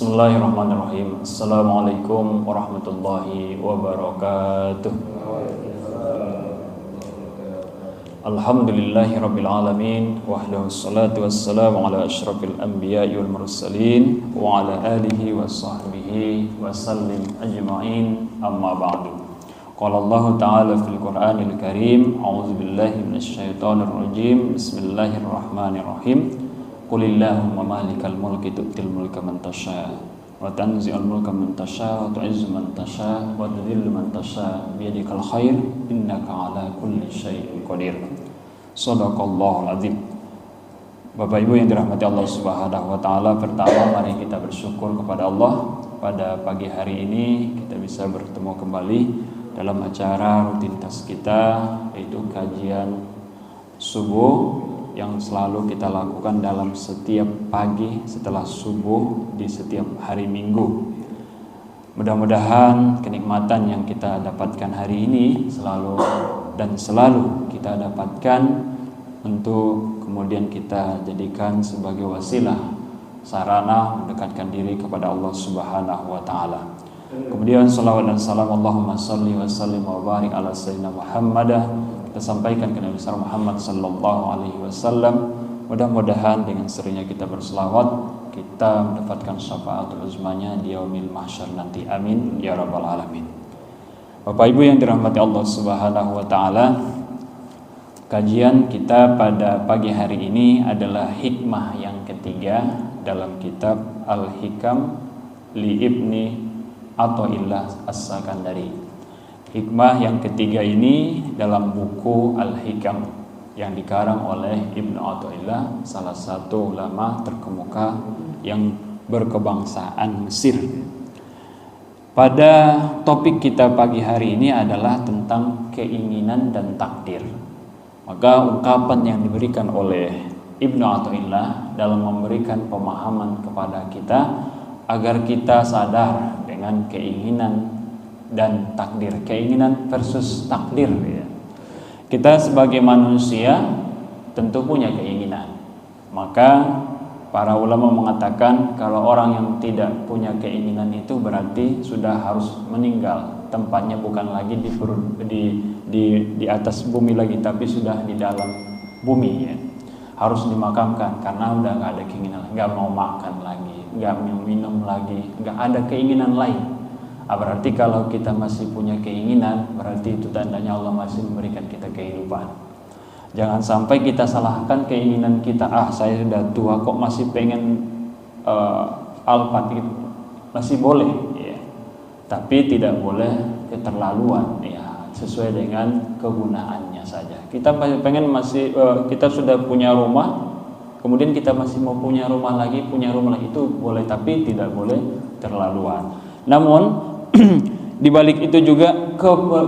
Bismillahirrahmanirrahim. Assalamualaikum warahmatullahi wabarakatuh. Alhamdulillahi rabbil alamin. Wahdahu salatu wassalamu ala asyrafil anbiya'i wal mursalin wa ala alihi wa sahbihi wa sallim ajma'in, amma ba'du. Qala Allah ta'ala fil Qur'anil Karim, a'udzu billahi minasy syaithanir rajim. Bismillahirrahmanirrahim. Qulillahumma malikal mulki tu'til mulka man tasha wa tanzi'ul mulka man tasha wa tu'izzu man tasha wa tudhillu man tasha bi yadikal khair innaka ala kulli syai'in qadir. Shadaqallahul azim. Bapak Ibu yang dirahmati Allah Subhanahu wa taala, pertama mari kita bersyukur kepada Allah pada pagi hari ini kita bisa bertemu kembali dalam acara rutinitas kita, yaitu kajian subuh yang selalu kita lakukan dalam setiap pagi setelah subuh di setiap hari Minggu. Mudah-mudahan kenikmatan yang kita dapatkan hari ini selalu kita dapatkan untuk kemudian kita jadikan sebagai wasilah sarana mendekatkan diri kepada Allah Subhanahu wa taala. Kemudian salawat dan salam Allahumma shalli wa sallim wa barik ala sayyidina Muhammadah kita sampaikan ke Nabi besar Muhammad sallallahu alaihi wasallam. Mudah-mudahan dengan seringnya kita berselawat kita mendapatkan syafaatul uzmanya di yaumil mahsyar nanti. Amin ya rabbal alamin. Bapak Ibu yang dirahmati Allah Subhanahu wa taala, kajian kita pada pagi hari ini adalah hikmah yang ketiga dalam kitab Al-Hikam li Ibni Athaillah As-Sakandari. Hikmah yang ketiga ini dalam buku Al-Hikam yang dikarang oleh Ibnu Athaillah, salah satu ulama terkemuka yang berkebangsaan Mesir. Pada topik kita pagi hari ini adalah tentang keinginan dan takdir. Maka ungkapan yang diberikan oleh Ibnu Athaillah dalam memberikan pemahaman kepada kita agar kita sadar dengan keinginan dan takdir, keinginan versus takdir ya. Kita sebagai manusia tentu punya keinginan. Maka para ulama mengatakan kalau orang yang tidak punya keinginan itu berarti sudah harus meninggal. Tempatnya bukan lagi di atas bumi lagi, tapi sudah di dalam bumi ya. Harus dimakamkan karena udah nggak ada keinginan, nggak mau makan lagi, nggak mau minum lagi, nggak ada keinginan lain. Berarti kalau kita masih punya keinginan, berarti itu tandanya Allah masih memberikan kita kehidupan. Jangan sampai kita salahkan keinginan kita. Saya sudah tua kok masih pengen alfat gitu. Masih boleh ya. Tapi tidak boleh keterlaluan ya, sesuai dengan kegunaannya saja. Kita kita sudah punya rumah, kemudian kita masih mau punya rumah lagi itu boleh, tapi tidak boleh terlaluan. Namun di balik itu juga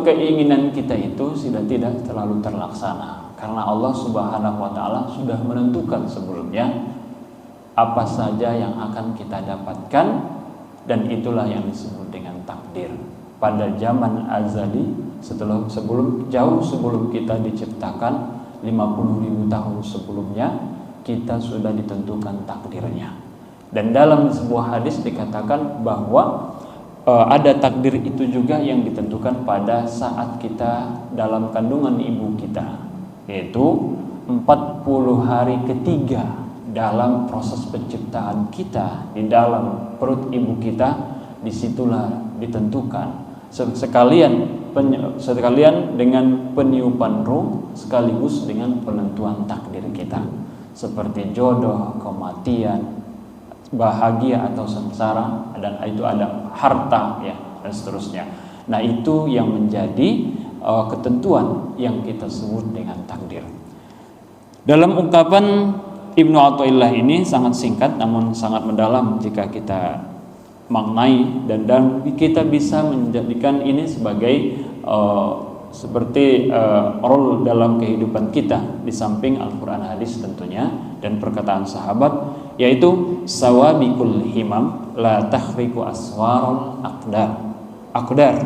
keinginan kita itu sudah tidak terlalu terlaksana karena Allah Subhanahu wa taala sudah menentukan sebelumnya apa saja yang akan kita dapatkan, dan itulah yang disebut dengan takdir. Pada zaman azali jauh sebelum kita diciptakan 50.000 tahun sebelumnya kita sudah ditentukan takdirnya. Dan dalam sebuah hadis dikatakan bahwa ada takdir itu juga yang ditentukan pada saat kita dalam kandungan ibu kita, yaitu 40 hari ketiga dalam proses penciptaan kita di dalam perut ibu kita. Disitulah ditentukan sekalian dengan peniupan ruh sekaligus dengan penentuan takdir kita, seperti jodoh, kematian, bahagia atau sengsara, dan itu ada harta ya, dan seterusnya. Nah itu yang menjadi ketentuan yang kita sebut dengan takdir. Dalam ungkapan Ibnu Athaillah ini sangat singkat namun sangat mendalam jika kita maknai, dan kita bisa menjadikan ini sebagai seperti role dalam kehidupan kita di samping Al-Quran, hadis tentunya, dan perkataan sahabat, yaitu sawabikul himam la tahriku aswarul aqdar.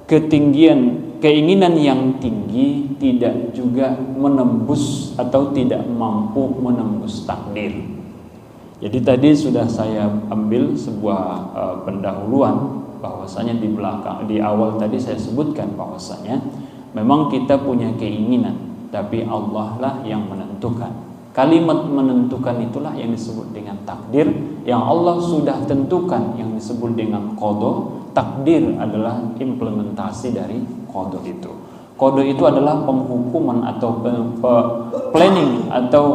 Ketinggian keinginan yang tinggi tidak juga menembus atau tidak mampu menembus takdir. Jadi tadi sudah saya ambil sebuah pendahuluan bahwasanya di awal tadi saya sebutkan bahwasanya memang kita punya keinginan, tapi Allah lah yang menentukan. Kalimat menentukan itulah yang disebut dengan takdir, yang Allah sudah tentukan yang disebut dengan qada. Takdir adalah implementasi dari qada itu. Qada itu adalah penghukuman atau planning atau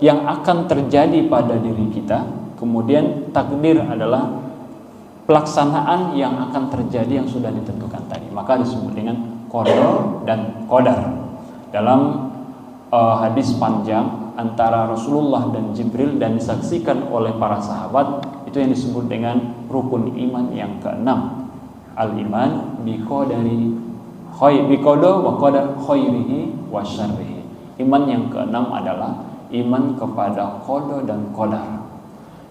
yang akan terjadi pada diri kita. Kemudian takdir adalah pelaksanaan yang akan terjadi yang sudah ditentukan tadi. Maka disebut dengan qada dan qadar. Dalam hadis panjang antara Rasulullah dan Jibril dan disaksikan oleh para sahabat, itu yang disebut dengan rukun iman yang keenam, al-iman biqada wa qadar khairihi wa syarrihi. Iman yang keenam adalah iman kepada qada dan qadar.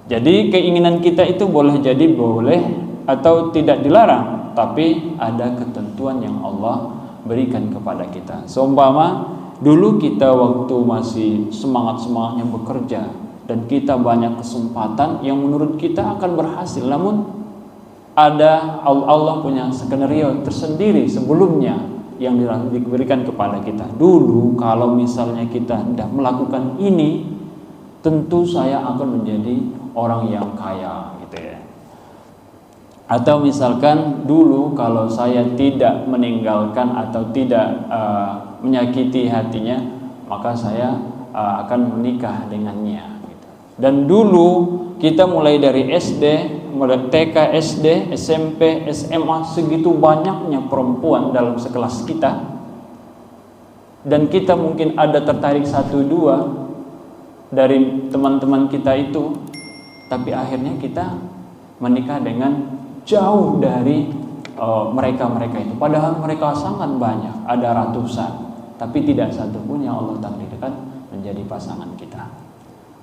Jadi keinginan kita itu boleh atau tidak dilarang, tapi ada ketentuan yang Allah berikan kepada kita. Seumpama dulu kita waktu masih semangat-semangatnya bekerja dan kita banyak kesempatan yang menurut kita akan berhasil, namun ada Allah punya skenario tersendiri sebelumnya yang diberikan kepada kita. Dulu kalau misalnya kita hendak melakukan ini, tentu saya akan menjadi orang yang kaya gitu ya. Atau misalkan dulu kalau saya tidak meninggalkan atau tidak menyakiti hatinya, maka saya akan menikah dengannya gitu. Dan dulu kita mulai dari SD, mulai TK, SD, SMP, SMA, segitu banyaknya perempuan dalam sekelas kita, dan kita mungkin ada tertarik 1-2 dari teman-teman kita itu, tapi akhirnya kita menikah dengan jauh dari mereka-mereka itu. Padahal mereka sangat banyak, ada ratusan, tapi tidak satu pun yang Allah takdirkan menjadi pasangan kita.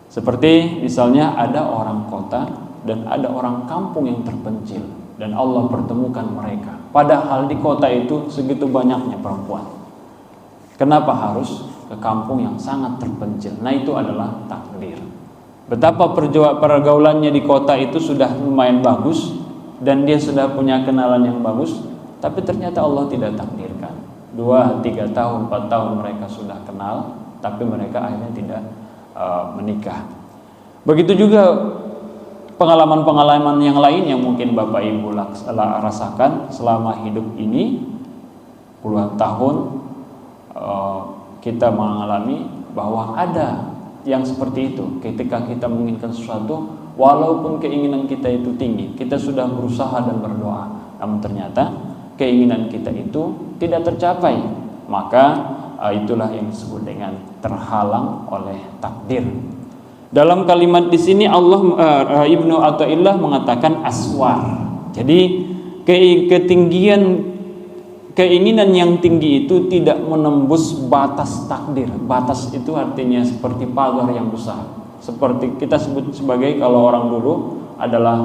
Seperti misalnya ada orang kota dan ada orang kampung yang terpencil, dan Allah pertemukan mereka. Padahal di kota itu segitu banyaknya perempuan. Kenapa harus ke kampung yang sangat terpencil? Nah, itu adalah takdir. Betapa pergaulannya di kota itu sudah lumayan bagus dan dia sudah punya kenalan yang bagus, tapi ternyata Allah tidak takdirkan. 2, 3 tahun, 4 tahun mereka sudah kenal, tapi mereka akhirnya tidak menikah. Begitu juga pengalaman-pengalaman yang lain yang mungkin Bapak Ibu rasakan selama hidup ini. Puluhan tahun kita mengalami bahwa ada yang seperti itu. Ketika kita menginginkan sesuatu, walaupun keinginan kita itu tinggi, kita sudah berusaha dan berdoa, namun ternyata keinginan kita itu tidak tercapai, maka itulah yang disebut dengan terhalang oleh takdir. Dalam kalimat di sini Allah Ibnu Athaillah mengatakan aswar. Jadi ketinggian keinginan yang tinggi itu tidak menembus batas takdir. Batas itu artinya seperti pagar yang besar. Seperti kita sebut sebagai, kalau orang dulu adalah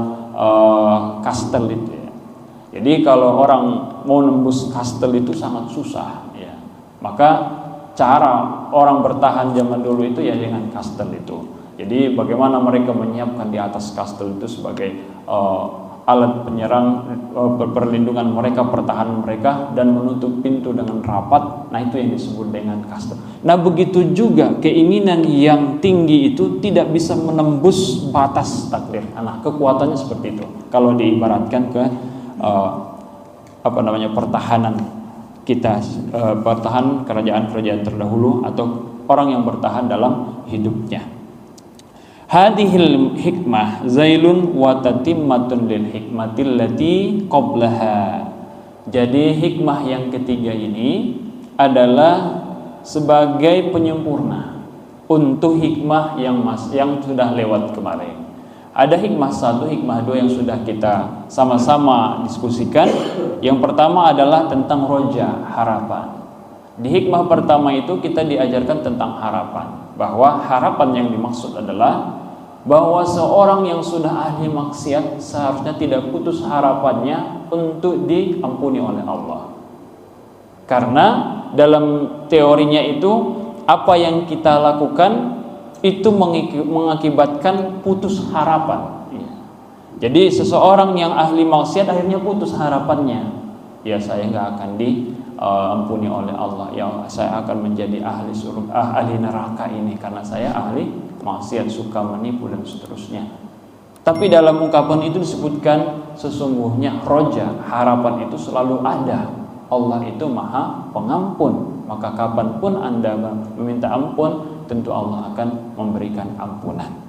kastel itu ya. Jadi kalau orang mau nembus kastel itu sangat susah ya. Maka cara orang bertahan zaman dulu itu ya dengan kastel itu. Jadi bagaimana mereka menyiapkan di atas kastel itu sebagai alat penyerang, perlindungan mereka, pertahanan mereka, dan menutup pintu dengan rapat. Nah, itu yang disebut dengan kastel. Nah, begitu juga keinginan yang tinggi itu tidak bisa menembus batas takdir. Nah, kekuatannya seperti itu. Kalau diibaratkan ke pertahanan kita, pertahanan kerajaan-kerajaan terdahulu atau orang yang bertahan dalam hidupnya. Hadhil hikmah zailun wa tatimmatun lil hikmatil lati qablaha. Jadi hikmah yang ketiga ini adalah sebagai penyempurna untuk hikmah yang sudah lewat kemarin. Ada hikmah 1, hikmah 2 yang sudah kita sama-sama diskusikan. Yang pertama adalah tentang roja, harapan. Di hikmah pertama itu kita diajarkan tentang harapan, bahwa harapan yang dimaksud adalah bahwa seorang yang sudah ahli maksiat seharusnya tidak putus harapannya untuk diampuni oleh Allah. Karena dalam teorinya itu, apa yang kita lakukan itu mengakibatkan putus harapan. Jadi seseorang yang ahli maksiat akhirnya putus harapannya. Ya, saya nggak akan diampuni oleh Allah. Ya, saya akan menjadi ahli surga, ahli neraka ini karena saya ahli maksiat, suka menipu dan seterusnya. Tapi dalam ungkapan itu disebutkan sesungguhnya roja, harapan itu selalu ada. Allah itu Maha Pengampun. Maka kapanpun Anda meminta ampun, tentu Allah akan memberikan ampunan.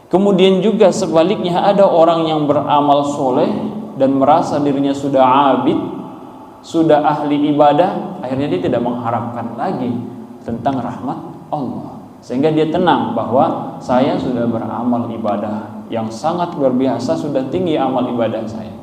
Kemudian juga sebaliknya, ada orang yang beramal soleh dan merasa dirinya sudah abid, sudah ahli ibadah, akhirnya dia tidak mengharapkan lagi tentang rahmat Allah, sehingga dia tenang bahwa saya sudah beramal ibadah yang sangat luar biasa, sudah tinggi amal ibadah saya,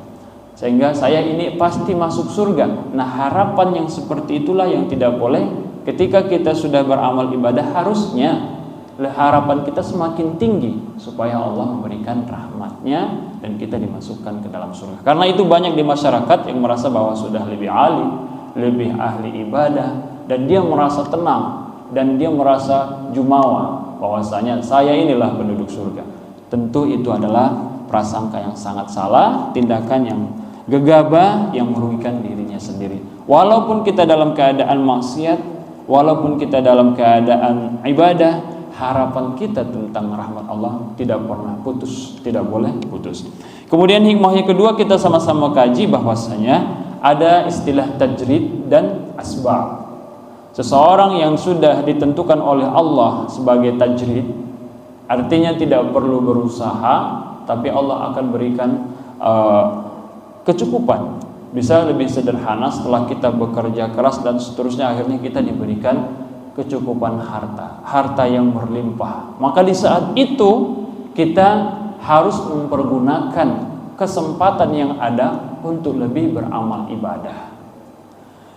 sehingga saya ini pasti masuk surga. Nah, harapan yang seperti itulah yang tidak boleh. Ketika kita sudah beramal ibadah, harusnya harapan kita semakin tinggi supaya Allah memberikan rahmatnya dan kita dimasukkan ke dalam surga. Karena itu banyak di masyarakat yang merasa bahwa sudah lebih alim, lebih ahli ibadah, dan dia merasa tenang dan dia merasa jumawa bahwasanya saya inilah penduduk surga. Tentu itu adalah prasangka yang sangat salah, tindakan yang gegabah yang merugikan dirinya sendiri. Walaupun kita dalam keadaan maksiat, walaupun kita dalam keadaan ibadah, harapan kita tentang rahmat Allah tidak pernah putus, tidak boleh putus. Kemudian hikmah yang kedua, kita sama-sama kaji bahwasanya ada istilah tajrid dan asbab. Seseorang yang sudah ditentukan oleh Allah sebagai tajrid, artinya tidak perlu berusaha, tapi Allah akan berikan kecukupan. Bisa lebih sederhana, setelah kita bekerja keras dan seterusnya, akhirnya kita diberikan kecukupan harta yang berlimpah. Maka di saat itu kita harus mempergunakan kesempatan yang ada untuk lebih beramal ibadah.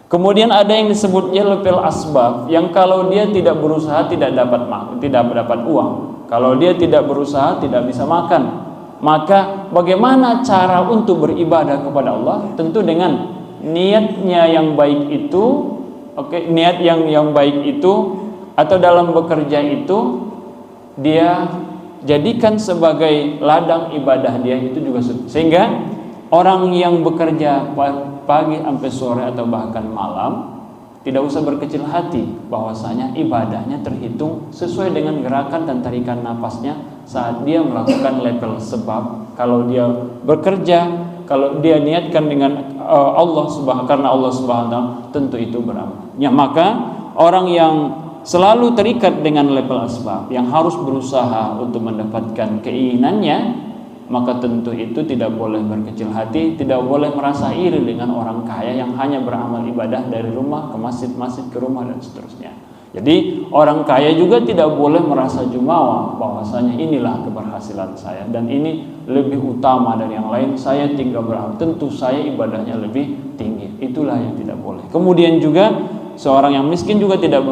Kemudian ada yang disebutnya lepel asbab, yang kalau dia tidak berusaha tidak dapat uang. Kalau dia tidak berusaha tidak bisa makan. Maka bagaimana cara untuk beribadah kepada Allah? Tentu dengan niatnya yang baik itu. Niat yang baik itu, atau dalam bekerja itu dia jadikan sebagai ladang ibadah dia itu juga, sehingga orang yang bekerja pagi sampai sore atau bahkan malam tidak usah berkecil hati bahwasanya ibadahnya terhitung sesuai dengan gerakan dan tarikan napasnya saat dia melakukan level sebab. Kalau dia bekerja, kalau dia niatkan dengan Allah karena Allah Subhanahu wa taala, tentu itu beramal. Ya, maka orang yang selalu terikat dengan level asbab, yang harus berusaha untuk mendapatkan keinginannya, maka tentu itu tidak boleh berkecil hati, tidak boleh merasa iri dengan orang kaya yang hanya beramal ibadah dari rumah ke masjid, masjid ke rumah dan seterusnya. Jadi orang kaya juga tidak boleh merasa jumawa bahwasanya inilah keberhasilan saya dan ini lebih utama dari yang lain, saya tinggal beramal, tentu saya ibadahnya lebih tinggi. Itulah yang tidak boleh. Kemudian juga seorang yang miskin juga tidak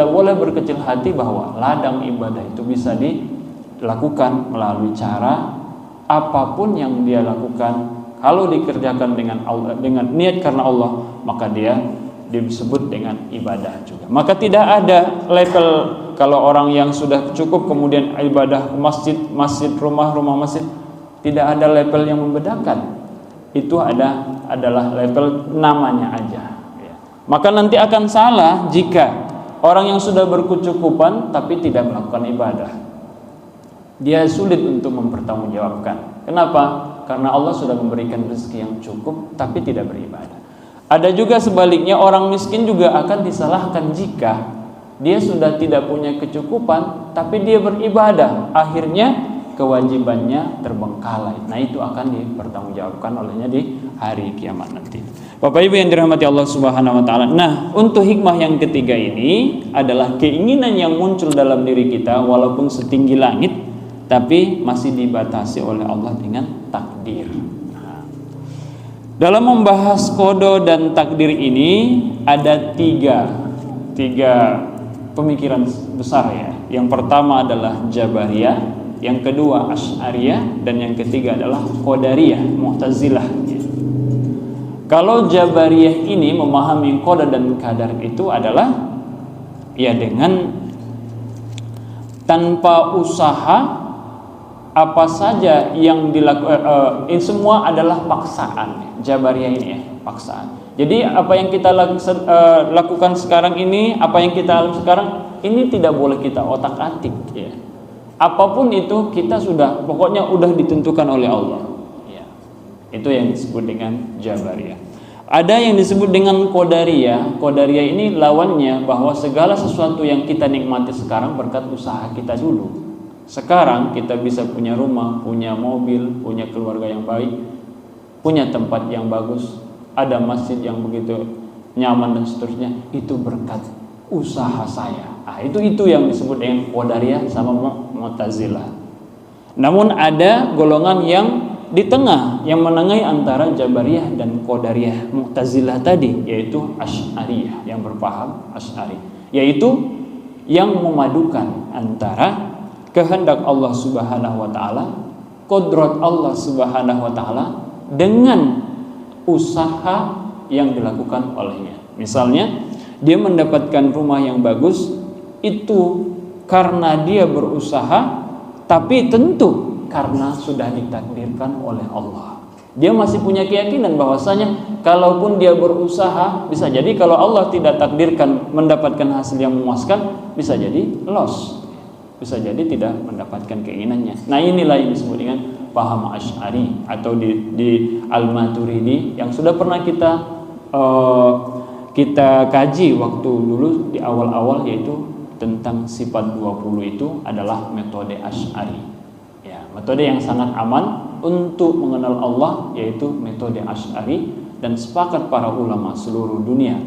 boleh berkecil hati bahwa ladang ibadah itu bisa dilakukan melalui cara apapun yang dia lakukan. Kalau dikerjakan dengan niat karena Allah, maka dia disebut dengan ibadah juga. Maka tidak ada level kalau orang yang sudah cukup kemudian ibadah masjid, rumah masjid, tidak ada level yang membedakan. Itu adalah level namanya aja. Maka nanti akan salah jika orang yang sudah berkecukupan tapi tidak melakukan ibadah. Dia sulit untuk mempertanggungjawabkan. Kenapa? Karena Allah sudah memberikan rezeki yang cukup tapi tidak beribadah. Ada juga sebaliknya, orang miskin juga akan disalahkan jika dia sudah tidak punya kecukupan tapi dia beribadah, akhirnya kewajibannya terbengkalai. Nah, itu akan dipertanggungjawabkan olehnya di hari kiamat nanti. Bapak Ibu yang dirahmati Allah Subhanahu wa taala. Nah, untuk hikmah yang ketiga ini adalah keinginan yang muncul dalam diri kita walaupun setinggi langit tapi masih dibatasi oleh Allah dengan takdir. Dalam membahas qada dan takdir ini ada tiga pemikiran besar ya. Yang pertama adalah Jabariyah, yang kedua Asy'ariyah, dan yang ketiga adalah Qadariyah, Mu'tazilah. Kalau Jabariyah ini memahami qada dan qadar itu adalah ya dengan tanpa usaha apa saja yang dilakukan, ini semua adalah paksaan. Jabariyah ini ya, paksaan. Jadi apa yang kita lakukan sekarang ini, apa yang kita alami sekarang ini tidak boleh kita otak-atik ya. Apapun itu kita sudah, pokoknya udah ditentukan oleh Allah ya. Itu yang disebut dengan Jabariyah. Ada yang disebut dengan Qadariyah. Qadariyah ini lawannya, bahwa segala sesuatu yang kita nikmati sekarang berkat usaha kita dulu. Sekarang kita bisa punya rumah, punya mobil, punya keluarga yang baik, punya tempat yang bagus, ada masjid yang begitu nyaman dan seterusnya. Itu berkat usaha saya. Itu yang disebut dengan Qadariyah sama Mu'tazilah. Namun ada golongan yang di tengah, yang menengahi antara Jabariyah dan Qadariyah Mu'tazilah tadi, yaitu Asy'ariyah, yang berpaham Asy'ari, yaitu yang memadukan antara kehendak Allah Subhanahu wa taala, qudrat Allah Subhanahu wa taala dengan usaha yang dilakukan olehnya. Misalnya, dia mendapatkan rumah yang bagus itu karena dia berusaha, tapi tentu karena sudah ditakdirkan oleh Allah. Dia masih punya keyakinan bahwasanya kalaupun dia berusaha, bisa jadi kalau Allah tidak takdirkan mendapatkan hasil yang memuaskan, bisa jadi loss, bisa jadi tidak mendapatkan keinginannya. Nah, inilah yang disebut dengan paham Asy'ari atau di Al-Maturidi yang sudah pernah kita kaji waktu dulu di awal-awal, yaitu tentang sifat 20 itu adalah metode Asy'ari. Ya, metode yang sangat aman untuk mengenal Allah, yaitu metode Asy'ari, dan sepakat para ulama seluruh dunia,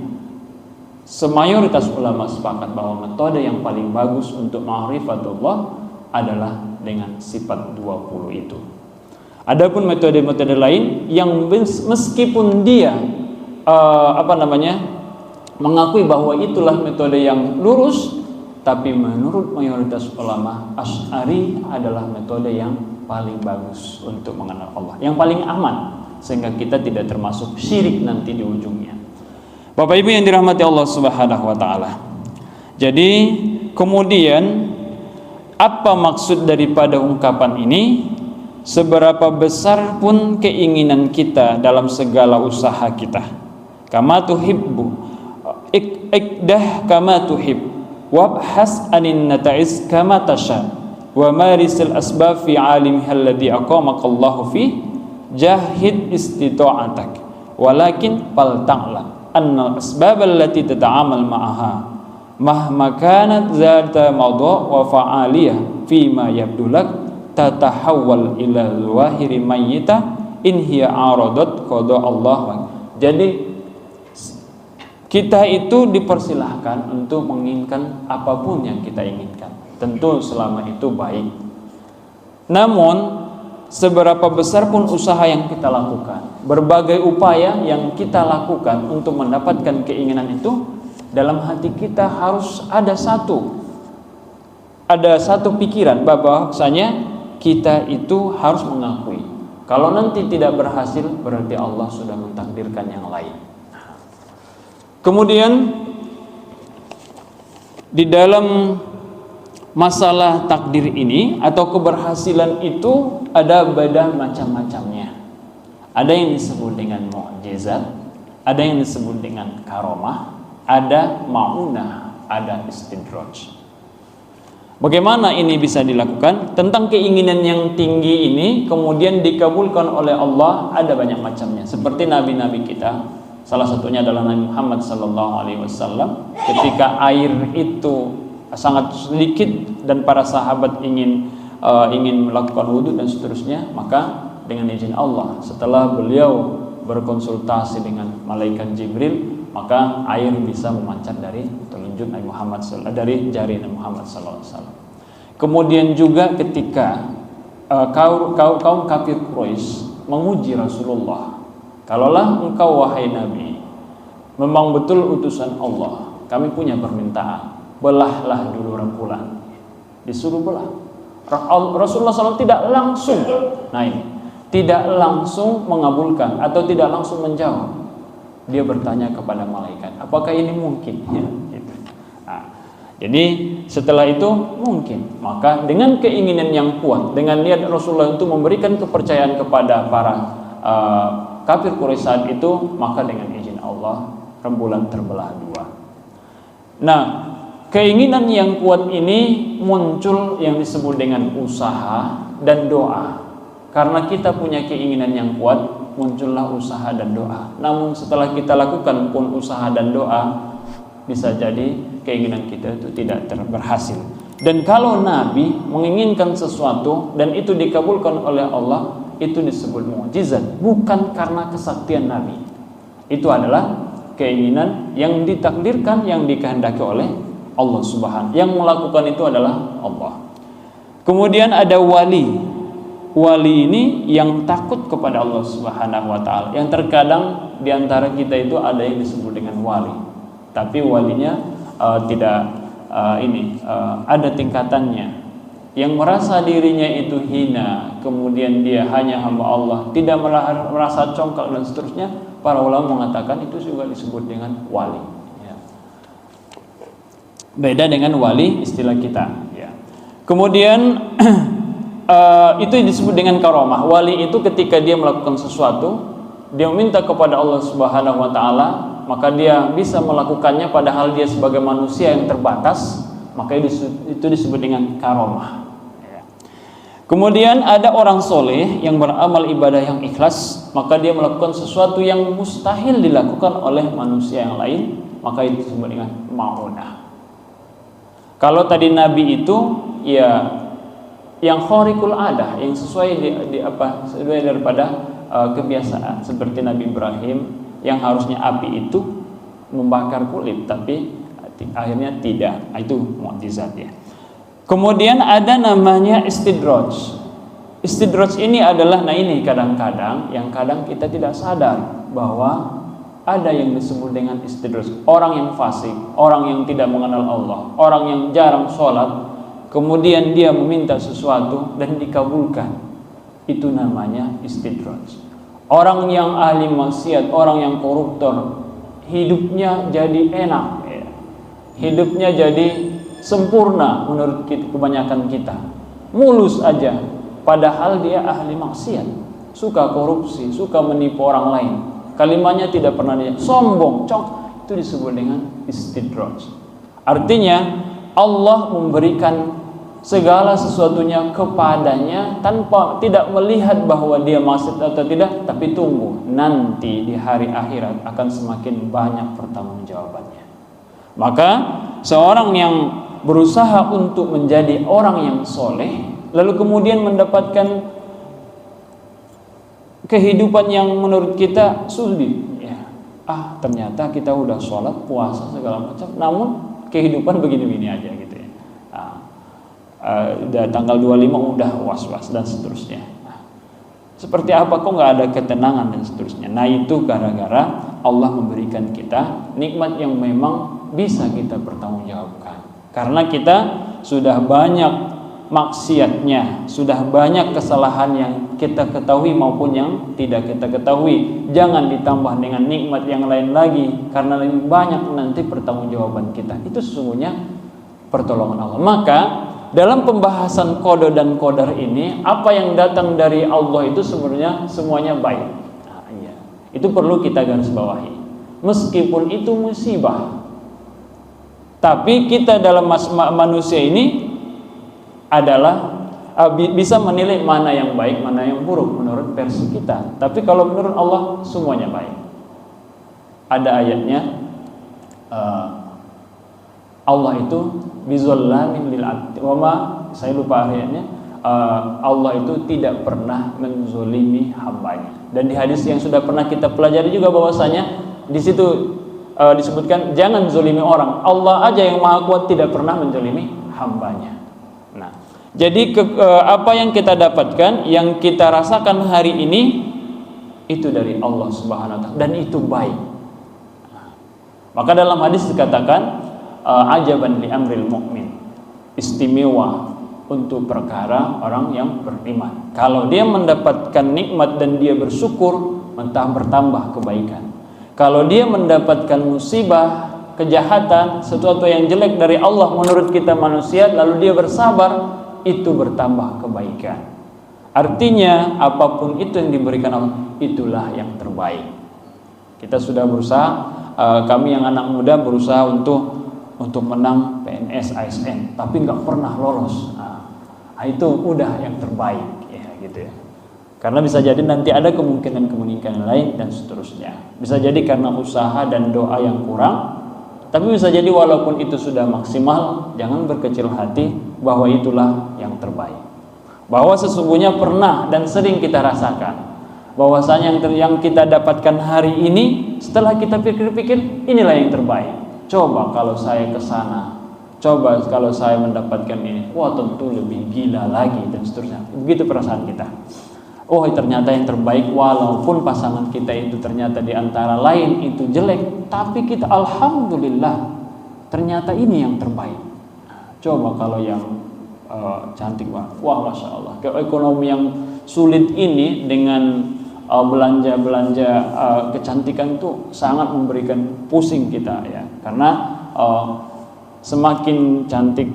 semayoritas ulama sepakat bahwa metode yang paling bagus untuk ma'rifatullah adalah dengan sifat 20 itu. Adapun metode-metode lain yang meskipun dia mengakui bahwa itulah metode yang lurus, tapi menurut mayoritas ulama Asy'ari adalah metode yang paling bagus untuk mengenal Allah, yang paling aman, sehingga kita tidak termasuk syirik nanti di ujungnya. Bapak Ibu yang dirahmati Allah Subhanahu wa taala. Jadi kemudian apa maksud daripada ungkapan ini? Seberapa besar pun keinginan kita dalam segala usaha kita, kama tuhibbu ikdah kama tuhib wabhas anin nata'is kama tasha wa marisil asbab fi alimha alladhi aqamaqallahu fi jahid istita'atak walakin fal ta'lam anna al-asbab allati tata'amal ma'aha mahma kanat zata mawdu' wa fa'aliyah fima yabdulak tatahawwal ila wahiri mayyita in hiya aradat qada Allah. Jadi kita itu dipersilahkan untuk menginginkan apapun yang kita inginkan, tentu selama itu baik. Namun seberapa besar pun usaha yang kita lakukan, berbagai upaya yang kita lakukan untuk mendapatkan keinginan itu, dalam hati kita harus ada satu pikiran bahwasanya kita itu harus mengakui kalau nanti tidak berhasil, berarti Allah sudah mentakdirkan yang lain. Kemudian di dalam masalah takdir ini atau keberhasilan itu ada macam-macamnya. Ada yang disebut dengan mukjizat, ada yang disebut dengan karomah, ada maunah, ada istidraj. Bagaimana ini bisa dilakukan? Tentang keinginan yang tinggi ini kemudian dikabulkan oleh Allah ada banyak macamnya. Seperti nabi-nabi kita, salah satunya adalah Nabi Muhammad SAW. Ketika air itu sangat sedikit dan para sahabat ingin melakukan wudhu dan seterusnya, maka dengan izin Allah, setelah beliau berkonsultasi dengan malaikat Jibril, maka air bisa memancar dari telunjuk Nabi Muhammad dari jari Nabi Muhammad SAW. Kemudian juga ketika kaum kafir Quraisy menguji Rasulullah, kalaulah engkau wahai Nabi memang betul utusan Allah, kami punya permintaan, belahlah dulu rembulan. Disuruh belah. Rasulullah SAW tidak langsung mengabulkan atau tidak langsung menjawab. Dia bertanya kepada malaikat, apakah ini mungkin? Ya, gitu. Nah, Jadi setelah itu mungkin, maka dengan keinginan yang kuat, dengan niat Rasulullah untuk memberikan kepercayaan kepada para kafir Quraisy saat itu, maka dengan izin Allah rembulan terbelah dua. Nah, keinginan yang kuat ini muncul yang disebut dengan usaha dan doa. Karena kita punya keinginan yang kuat, muncullah usaha dan doa. Namun setelah kita lakukan pun usaha dan doa, bisa jadi keinginan kita itu tidak berhasil. Dan kalau Nabi menginginkan sesuatu dan itu dikabulkan oleh Allah, itu disebut mukjizat, bukan karena kesaktian Nabi. Itu adalah keinginan yang ditakdirkan, yang dikehendaki oleh Allah Subhanahu. Yang melakukan itu adalah Allah. Kemudian ada wali. Wali ini yang takut kepada Allah Subhanahu wa taala. Yang terkadang di antara kita itu ada yang disebut dengan wali. Tapi walinya ada tingkatannya. Yang merasa dirinya itu hina, kemudian dia hanya hamba Allah, tidak merasa congkak dan seterusnya, para ulama mengatakan itu juga disebut dengan wali. Ya. Beda dengan wali istilah kita. Ya. Kemudian itu disebut dengan karomah. Wali itu ketika dia melakukan sesuatu, dia meminta kepada Allah Subhanahu wa taala, maka dia bisa melakukannya padahal dia sebagai manusia yang terbatas, maka itu disebut dengan karomah. Kemudian ada orang soleh yang beramal ibadah yang ikhlas, maka dia melakukan sesuatu yang mustahil dilakukan oleh manusia yang lain, maka itu disebut dengan ma'unah. Kalau tadi Nabi itu ya yang khariqul adah, yang sesuai sesuai daripada kebiasaan, seperti Nabi Ibrahim yang harusnya api itu membakar kulit, tapi akhirnya tidak. Itu mukjizat ya. Kemudian ada namanya istidraj. Istidraj ini adalah, ini kadang-kadang yang kadang kita tidak sadar bahwa ada yang disebut dengan istidraj. Orang yang fasik, orang yang tidak mengenal Allah, orang yang jarang sholat, kemudian dia meminta sesuatu dan dikabulkan. Itu namanya istidraj. Orang yang ahli maksiat, orang yang koruptor, hidupnya jadi enak ya. Hidupnya jadi sempurna menurut kebanyakan kita, mulus aja, padahal dia ahli maksiat, suka korupsi, suka menipu orang lain, kalimatnya tidak pernah dia sombong, itu disebut dengan istidraj. Artinya Allah memberikan segala sesuatunya kepadanya tanpa tidak melihat bahwa dia maksiat atau tidak, tapi tunggu nanti di hari akhirat akan semakin banyak pertanggungjawabannya. Maka seorang yang berusaha untuk menjadi orang yang soleh, lalu kemudian mendapatkan kehidupan yang menurut kita sulit ya. Ternyata kita udah sholat, puasa segala macam, namun kehidupan begini-begini aja gitu ya. Udah tanggal 25 udah was-was dan seterusnya. Seperti apa kok nggak ada ketenangan dan seterusnya. Nah itu gara-gara Allah memberikan kita nikmat yang memang bisa kita pertanggungjawabkan. Karena kita sudah banyak maksiatnya, sudah banyak kesalahan yang kita ketahui maupun yang tidak kita ketahui. Jangan ditambah dengan nikmat yang lain lagi, karena lebih banyak nanti pertanggungjawaban kita. Itu sesungguhnya pertolongan Allah. Maka dalam pembahasan qada dan qadar ini, apa yang datang dari Allah itu sebenarnya semuanya baik. Itu perlu kita garis bawahi. Meskipun itu musibah, tapi kita dalam manusia ini adalah bisa menilai mana yang baik, mana yang buruk menurut versi kita. Tapi kalau menurut Allah semuanya baik. Ada ayatnya, Allah itu bizallamin lil abd. Saya lupa ayatnya. Allah itu tidak pernah menzolimi hambanya. Dan di hadis yang sudah pernah kita pelajari juga bahwasanya di situ disebutkan jangan zolimi orang. Allah aja yang maha kuat tidak pernah menzolimi hambanya. Nah, jadi apa yang kita dapatkan, yang kita rasakan hari ini itu dari Allah Subhanahu wa taala dan itu baik. Maka dalam hadis dikatakan ajaban li amril mu'min, istimewa untuk perkara orang yang beriman. Kalau dia mendapatkan nikmat dan dia bersyukur, bertambah kebaikan. Kalau dia mendapatkan musibah, kejahatan, sesuatu yang jelek dari Allah menurut kita manusia, lalu dia bersabar, itu bertambah kebaikan. Artinya apapun itu yang diberikan Allah, itulah yang terbaik. Kita sudah berusaha, kami yang anak muda berusaha untuk menang PNS, ASN, tapi nggak pernah lolos. Itu udah yang terbaik, ya gitu ya. Karena bisa jadi nanti ada kemungkinan lain dan seterusnya. Bisa jadi karena usaha dan doa yang kurang, tapi bisa jadi walaupun itu sudah maksimal, jangan berkecil hati bahwa itulah yang terbaik. Bahwa sesungguhnya pernah dan sering kita rasakan bahwasanya yang kita dapatkan hari ini, setelah kita pikir-pikir, inilah yang terbaik. Coba kalau saya ke sana, coba kalau saya mendapatkan ini, wah tentu lebih gila lagi dan seterusnya. Begitu perasaan kita. Oh ternyata yang terbaik, walaupun pasangan kita itu ternyata di antara lain itu jelek, tapi kita alhamdulillah ternyata ini yang terbaik. Coba kalau yang cantik banget, wah masya Allah. Ekonomi yang sulit ini dengan belanja kecantikan itu sangat memberikan pusing kita ya, karena semakin cantik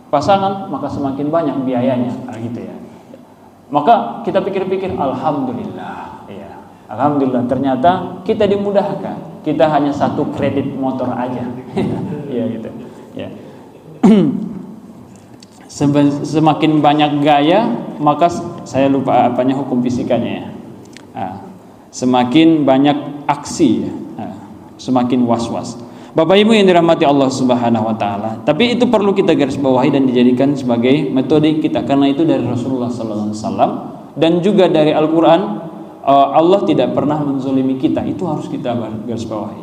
pasangan maka semakin banyak biayanya, gitu ya. Maka kita pikir-pikir, alhamdulillah, ya, alhamdulillah ternyata kita dimudahkan. Kita hanya satu kredit motor aja, ya gitu, ya. Semakin banyak gaya, maka saya lupa apanya hukum fisikanya ya. Semakin banyak aksi, ya, semakin was-was. Bapak Ibu yang dirahmati Allah Subhanahu wa taala. Tapi itu perlu kita garis bawahi dan dijadikan sebagai metode kita, karena itu dari Rasulullah sallallahu alaihi wasallam dan juga dari Al-Qur'an. Allah tidak pernah menzalimi kita. Itu harus kita garis bawahi.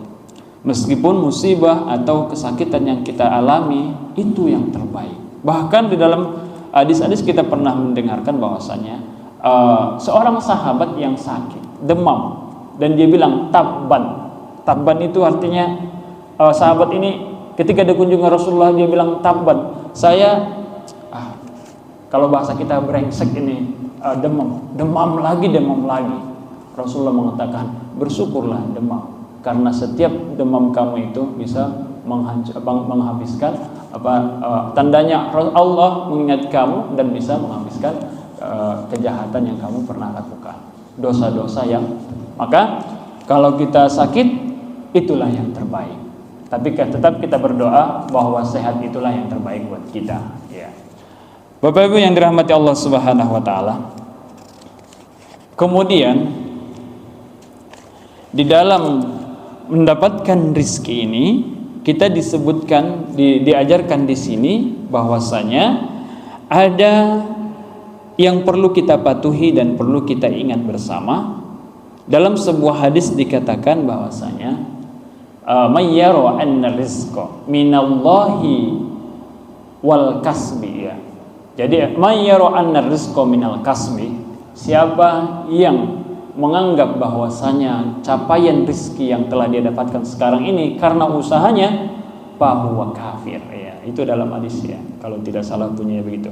Meskipun musibah atau kesakitan yang kita alami itu yang terbaik. Bahkan di dalam hadis-hadis kita pernah mendengarkan bahwasanya seorang sahabat yang sakit, demam, dan dia bilang tabban. Tabban itu artinya sahabat ini ketika dia kunjungi Rasulullah, dia bilang tabban, saya kalau bahasa kita brengsek ini, demam lagi. Rasulullah mengatakan, bersyukurlah demam, karena setiap demam kamu itu bisa menghabiskan tandanya Allah mengingat kamu dan bisa menghabiskan kejahatan yang kamu pernah lakukan, dosa-dosa yang. Maka kalau kita sakit, itulah yang terbaik. Tapi tetap kita berdoa bahwa sehat itulah yang terbaik buat kita, ya. Bapak Ibu yang dirahmati Allah Subhanahu wa taala. Kemudian di dalam mendapatkan rizki ini, kita disebutkan, diajarkan di sini bahwasanya ada yang perlu kita patuhi dan perlu kita ingat bersama. Dalam sebuah hadis dikatakan bahwasanya mayyaro anna rizqa minallahi wal kasbi, ya. Jadi mayyaro anna rizqa minal kasbi, siapa yang menganggap bahwasanya capaian rizki yang telah dia dapatkan sekarang ini karena usahanya, fahuwa kafir, ya. Itu dalam hadis, ya, kalau tidak salah bunyinya begitu.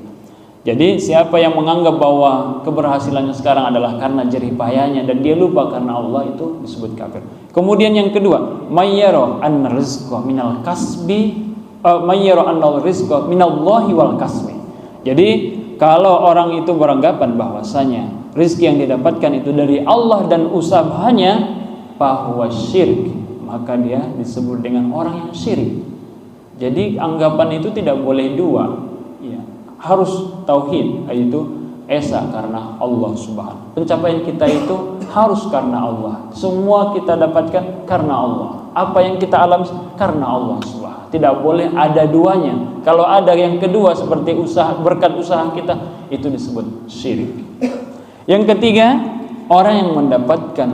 Jadi siapa yang menganggap bahwa keberhasilannya sekarang adalah karena jerih payahnya dan dia lupa karena Allah, itu disebut kafir. Kemudian yang kedua, mayyaro anna rizqa minal kasbi, mayyaro anna rizqa minallahi wal kasbi. Jadi kalau orang itu beranggapan bahwasanya rizki yang didapatkan itu dari Allah dan usahanya, fahuwa syirik, maka dia disebut dengan orang yang syirik. Jadi anggapan itu tidak boleh dua, ya. Harus tauhid, yaitu esa karena Allah Subhanahu. Pencapaian kita itu harus karena Allah. Semua kita dapatkan karena Allah. Apa yang kita alami karena Allah Subhanahu. Tidak boleh ada duanya. Kalau ada yang kedua seperti usaha, berkat usaha kita, itu disebut syirik. Yang ketiga, orang yang mendapatkan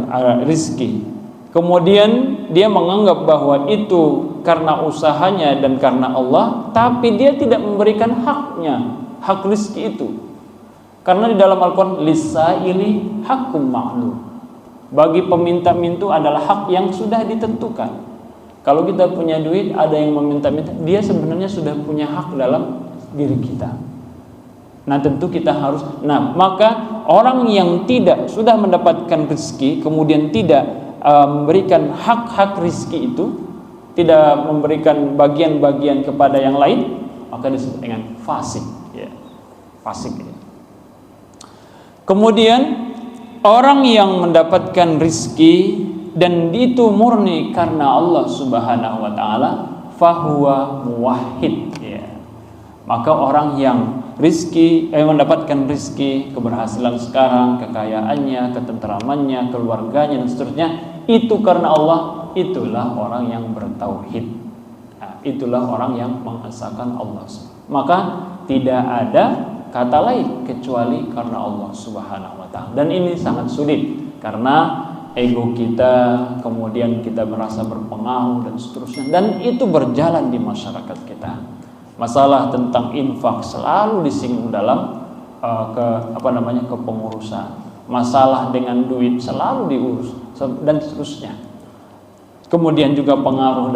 rizki, kemudian dia menganggap bahwa itu karena usahanya dan karena Allah, tapi dia tidak memberikan haknya, hak rizki itu. Karena di dalam Al-Quran, lisaili hakum ma'lum, bagi peminta-minta adalah hak yang sudah ditentukan. Kalau kita punya duit, ada yang meminta-minta, dia sebenarnya sudah punya hak dalam diri kita. Nah tentu kita harus, maka orang yang tidak sudah mendapatkan rezeki kemudian tidak memberikan hak-hak rezeki itu, tidak memberikan bagian-bagian kepada yang lain, maka disebut dengan fasik, ya. Fasik, ya. Kemudian orang yang mendapatkan rizki dan itu murni karena Allah Subhanahu wa taala, fahuwa muwahhid, ya. Maka orang yang mendapatkan rizki, keberhasilan sekarang, kekayaannya, ketenteramannya, keluarganya dan seterusnya, itu karena Allah, itulah orang yang bertauhid. Nah, itulah orang yang mengesahkan Allah. Maka tidak ada kata lain kecuali karena Allah Subhanahu wa taala. Dan ini sangat sulit karena ego kita, kemudian kita merasa berpengaruh dan seterusnya, dan itu berjalan di masyarakat kita. Masalah tentang infak selalu disinggung dalam kepengurusan. Masalah dengan duit selalu diurus dan seterusnya. Kemudian juga pengaruh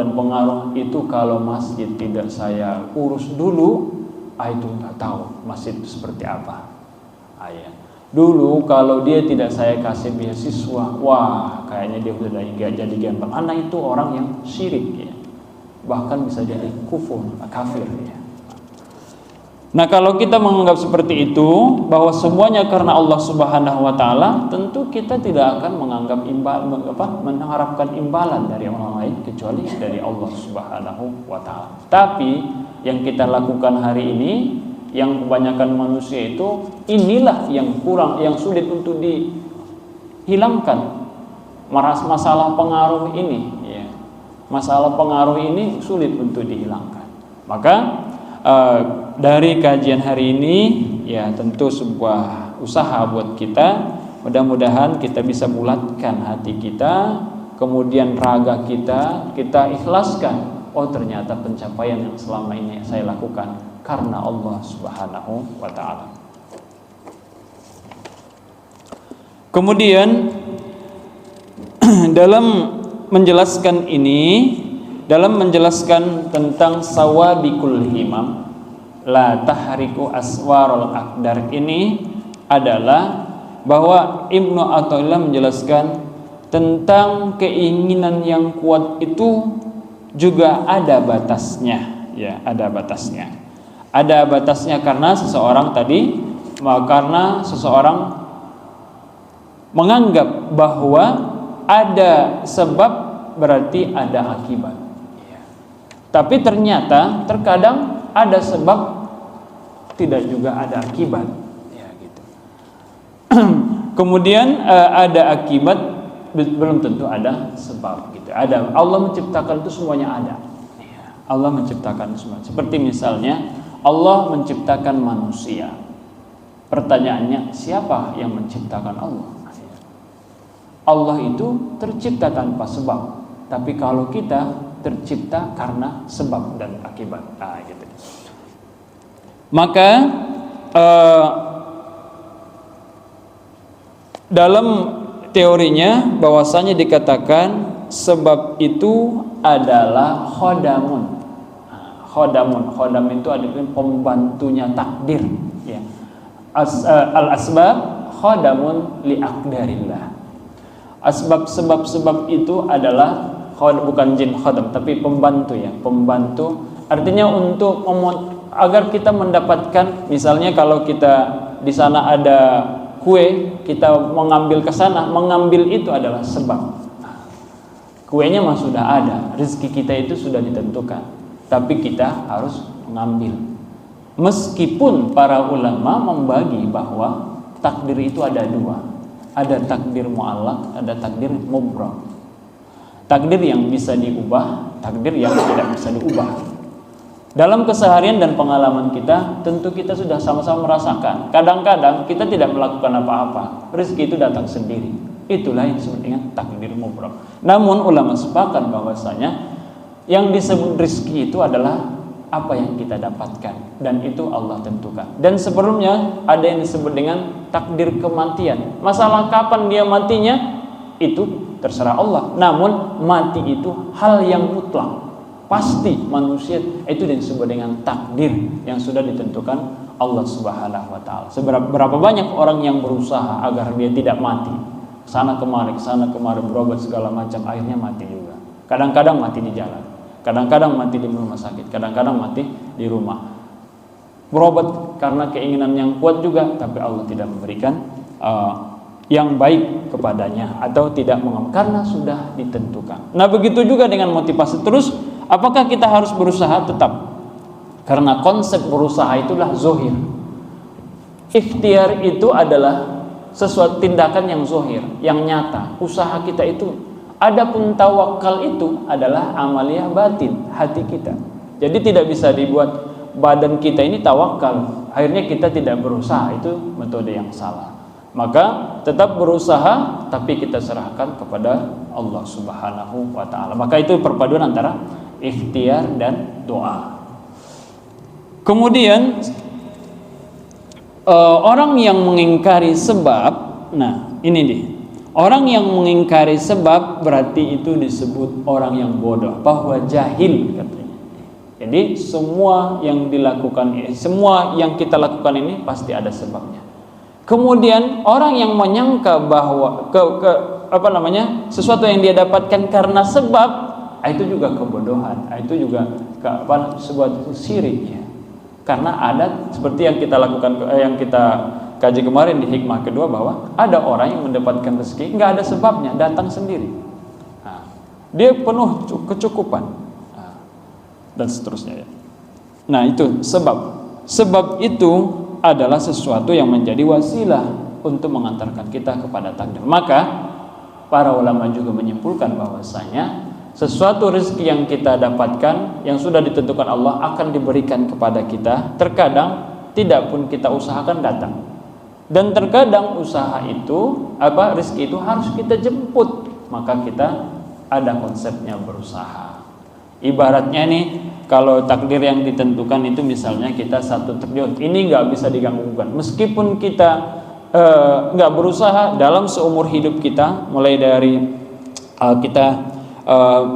itu kalau masjid tidak saya urus dulu, itu nggak tahu masjid itu seperti apa. Ya. Dulu kalau dia tidak saya kasih beasiswa, wah kayaknya dia sudah jadi gembel. Anak itu orang yang syirik, ya. Bahkan bisa jadi kafir, ya. Nah, kalau kita menganggap seperti itu, bahwa semuanya karena Allah Subhanahu wa taala, tentu kita tidak akan mengharapkan imbalan dari orang lain kecuali dari Allah Subhanahu wa taala. Tapi yang kita lakukan hari ini, yang kebanyakan manusia itu, inilah yang kurang, yang sulit untuk dihilangkan. Masalah pengaruh ini, ya. Masalah pengaruh ini sulit untuk dihilangkan. Maka dari kajian hari ini, ya, tentu sebuah usaha buat kita. Mudah-mudahan kita bisa bulatkan hati kita, kemudian raga kita ikhlaskan. Oh, ternyata pencapaian yang selama ini saya lakukan karena Allah Subhanahu wa taala. Kemudian dalam menjelaskan tentang sawabikul himam, la tahriku aswarul aqdar, ini adalah bahwa Ibnu Athaillah menjelaskan tentang keinginan yang kuat itu juga ada batasnya, ya, ada batasnya. Ada batasnya karena seseorang menganggap bahwa ada sebab berarti ada akibat. Tapi ternyata terkadang ada sebab, tidak juga ada akibat, ya, gitu. Kemudian ada akibat, belum tentu ada sebab, gitu. Ada, Allah menciptakan itu semuanya ada. Allah menciptakan semua. Seperti misalnya Allah menciptakan manusia. Pertanyaannya, siapa yang menciptakan Allah? Allah itu tercipta tanpa sebab. Tapi kalau kita tercipta karena sebab dan akibat. Nah, gitu. Maka dalam teorinya bahwasanya dikatakan sebab itu adalah khodamun. Khodam itu adalah pembantunya takdir, ya. Al-asbab khodamun li aqdarillah. Sebab itu adalah bukan jin khodam, tapi pembantu, ya, pembantu. Artinya untuk agar kita mendapatkan, misalnya kalau kita di sana ada kue, kita mengambil ke sana, mengambil itu adalah sebab. Kuenya mah sudah ada, rezeki kita itu sudah ditentukan, tapi kita harus mengambil. Meskipun para ulama membagi bahwa takdir itu ada dua. Ada takdir mu'allaq, ada takdir mubram. Takdir yang bisa diubah, takdir yang tidak bisa diubah. Dalam keseharian dan pengalaman kita, tentu kita sudah sama-sama merasakan. Kadang-kadang kita tidak melakukan apa-apa, rezeki itu datang sendiri. Itulah yang disebut dengan takdir mubram. Namun ulama sepakat bahwasanya yang disebut rezeki itu adalah apa yang kita dapatkan, dan itu Allah tentukan. Dan sebelumnya ada yang disebut dengan takdir kematian. Masalah kapan dia matinya itu terserah Allah. Namun mati itu hal yang mutlak, pasti manusia, itu disebut dengan takdir yang sudah ditentukan Allah Subhanahu wa taala. Berapa banyak orang yang berusaha agar dia tidak mati, sana kemari berobat segala macam, akhirnya mati juga. Kadang-kadang mati di jalan. Kadang-kadang mati di rumah sakit, kadang-kadang mati di rumah. Berobat karena keinginan yang kuat juga, tapi Allah tidak memberikan yang baik kepadanya atau tidak karena sudah ditentukan. Nah, begitu juga dengan motivasi. Terus, apakah kita harus berusaha? Tetap. Karena konsep berusaha itulah zohir. Ikhtiar itu adalah sesuatu tindakan yang zohir, yang nyata. Usaha kita itu. Adapun tawakal itu adalah amaliyah batin, hati kita. Jadi tidak bisa dibuat badan kita ini tawakal, akhirnya kita tidak berusaha. Itu metode yang salah. Maka tetap berusaha, tapi kita serahkan kepada Allah Subhanahu wa ta'ala. Maka itu perpaduan antara ikhtiar dan doa. Kemudian orang yang mengingkari sebab, nah ini nih, orang yang mengingkari sebab berarti itu disebut orang yang bodoh, bahwa jahil katanya. Jadi semua yang dilakukan, semua yang kita lakukan ini pasti ada sebabnya. Kemudian orang yang menyangka bahwa sesuatu yang dia dapatkan karena sebab, itu juga kebodohan, itu juga sebuah syirik ya. Karena ada seperti yang kita lakukan, yang kita kaji kemarin di hikmah kedua, bahwa ada orang yang mendapatkan rezeki nggak ada sebabnya, datang sendiri. Nah, dia penuh kecukupan, dan seterusnya ya. Nah, itu sebab. Sebab itu adalah sesuatu yang menjadi wasilah untuk mengantarkan kita kepada takdir. Maka para ulama juga menyimpulkan bahwasanya sesuatu rezeki yang kita dapatkan, yang sudah ditentukan Allah, akan diberikan kepada kita. Terkadang tidak pun kita usahakan datang, dan terkadang usaha itu, rezeki itu harus kita jemput. Maka kita ada konsepnya berusaha. Ibaratnya nih, kalau takdir yang ditentukan itu misalnya kita 1 triliun, ini nggak bisa diganggukan. Meskipun kita nggak berusaha dalam seumur hidup kita, mulai dari kita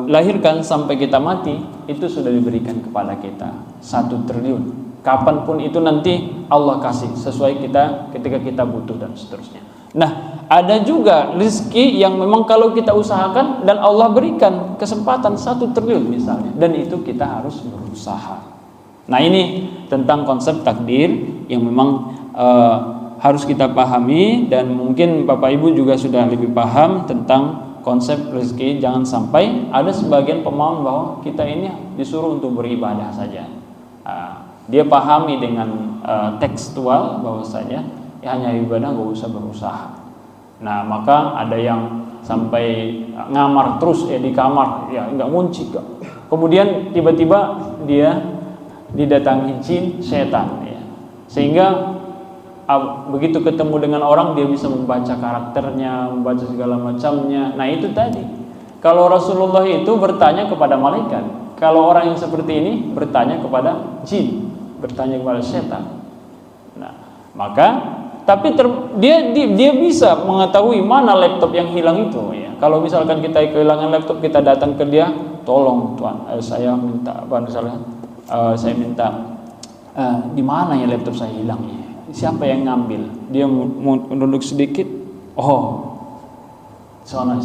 lahirkan sampai kita mati, itu sudah diberikan kepada kita 1 triliun. Kapanpun itu nanti Allah kasih sesuai kita ketika kita butuh dan seterusnya. Nah, ada juga rezeki yang memang kalau kita usahakan dan Allah berikan kesempatan 1 triliun misalnya, dan itu kita harus berusaha. Nah, ini tentang konsep takdir yang memang harus kita pahami, dan mungkin Bapak Ibu juga sudah lebih paham tentang konsep rezeki. Jangan sampai ada sebagian pemahaman bahwa kita ini disuruh untuk beribadah saja. Dia pahami dengan tekstual bahwasanya hanya ibadah, gak usah berusaha. Nah, maka ada yang sampai ngamar terus di kamar, ya nggak ngunci. Kemudian tiba-tiba dia didatangi jin, setan, ya. Sehingga begitu ketemu dengan orang, dia bisa membaca karakternya, membaca segala macamnya. Nah, itu tadi. Kalau Rasulullah itu bertanya kepada malaikat, kalau orang yang seperti ini bertanya kepada jin, bertanya kepada setan. Nah, maka tapi dia bisa mengetahui mana laptop yang hilang itu ya. Kalau misalkan kita kehilangan laptop, kita datang ke dia, tolong Tuan, saya minta saya minta di mana ya laptop saya hilangnya? Siapa yang ngambil? Dia menunduk sedikit. Oh, soalnya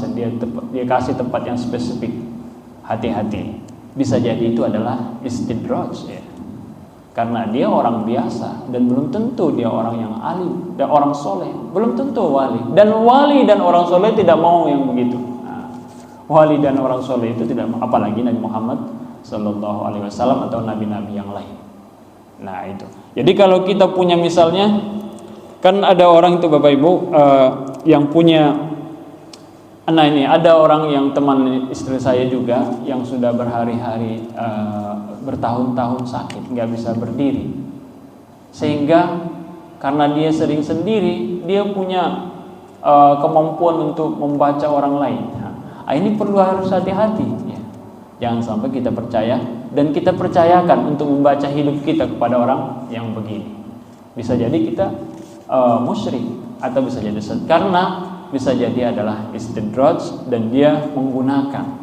dia kasih tempat yang spesifik. Hati-hati. Bisa jadi itu adalah istidraj ya. Karena dia orang biasa dan belum tentu dia orang yang alim dan orang soleh, belum tentu wali. Dan wali dan orang soleh tidak mau yang begitu. Nah, wali dan orang soleh itu tidak mau, apalagi Nabi Muhammad Sallallahu Alaihi Wasallam atau nabi-nabi yang lain. Nah, itu. Jadi kalau kita punya misalnya, kan ada orang itu Bapak Ibu yang punya. Nah, ini ada orang yang teman istri saya juga yang sudah berhari-hari bertahun-tahun sakit, nggak bisa berdiri, sehingga karena dia sering sendiri, dia punya kemampuan untuk membaca orang lain. Nah, ini perlu harus hati-hati ya. Jangan sampai kita percaya dan kita percayakan untuk membaca hidup kita kepada orang yang begini. Bisa jadi kita musyrik, atau bisa jadi karena bisa jadi adalah istidraj, dan dia menggunakan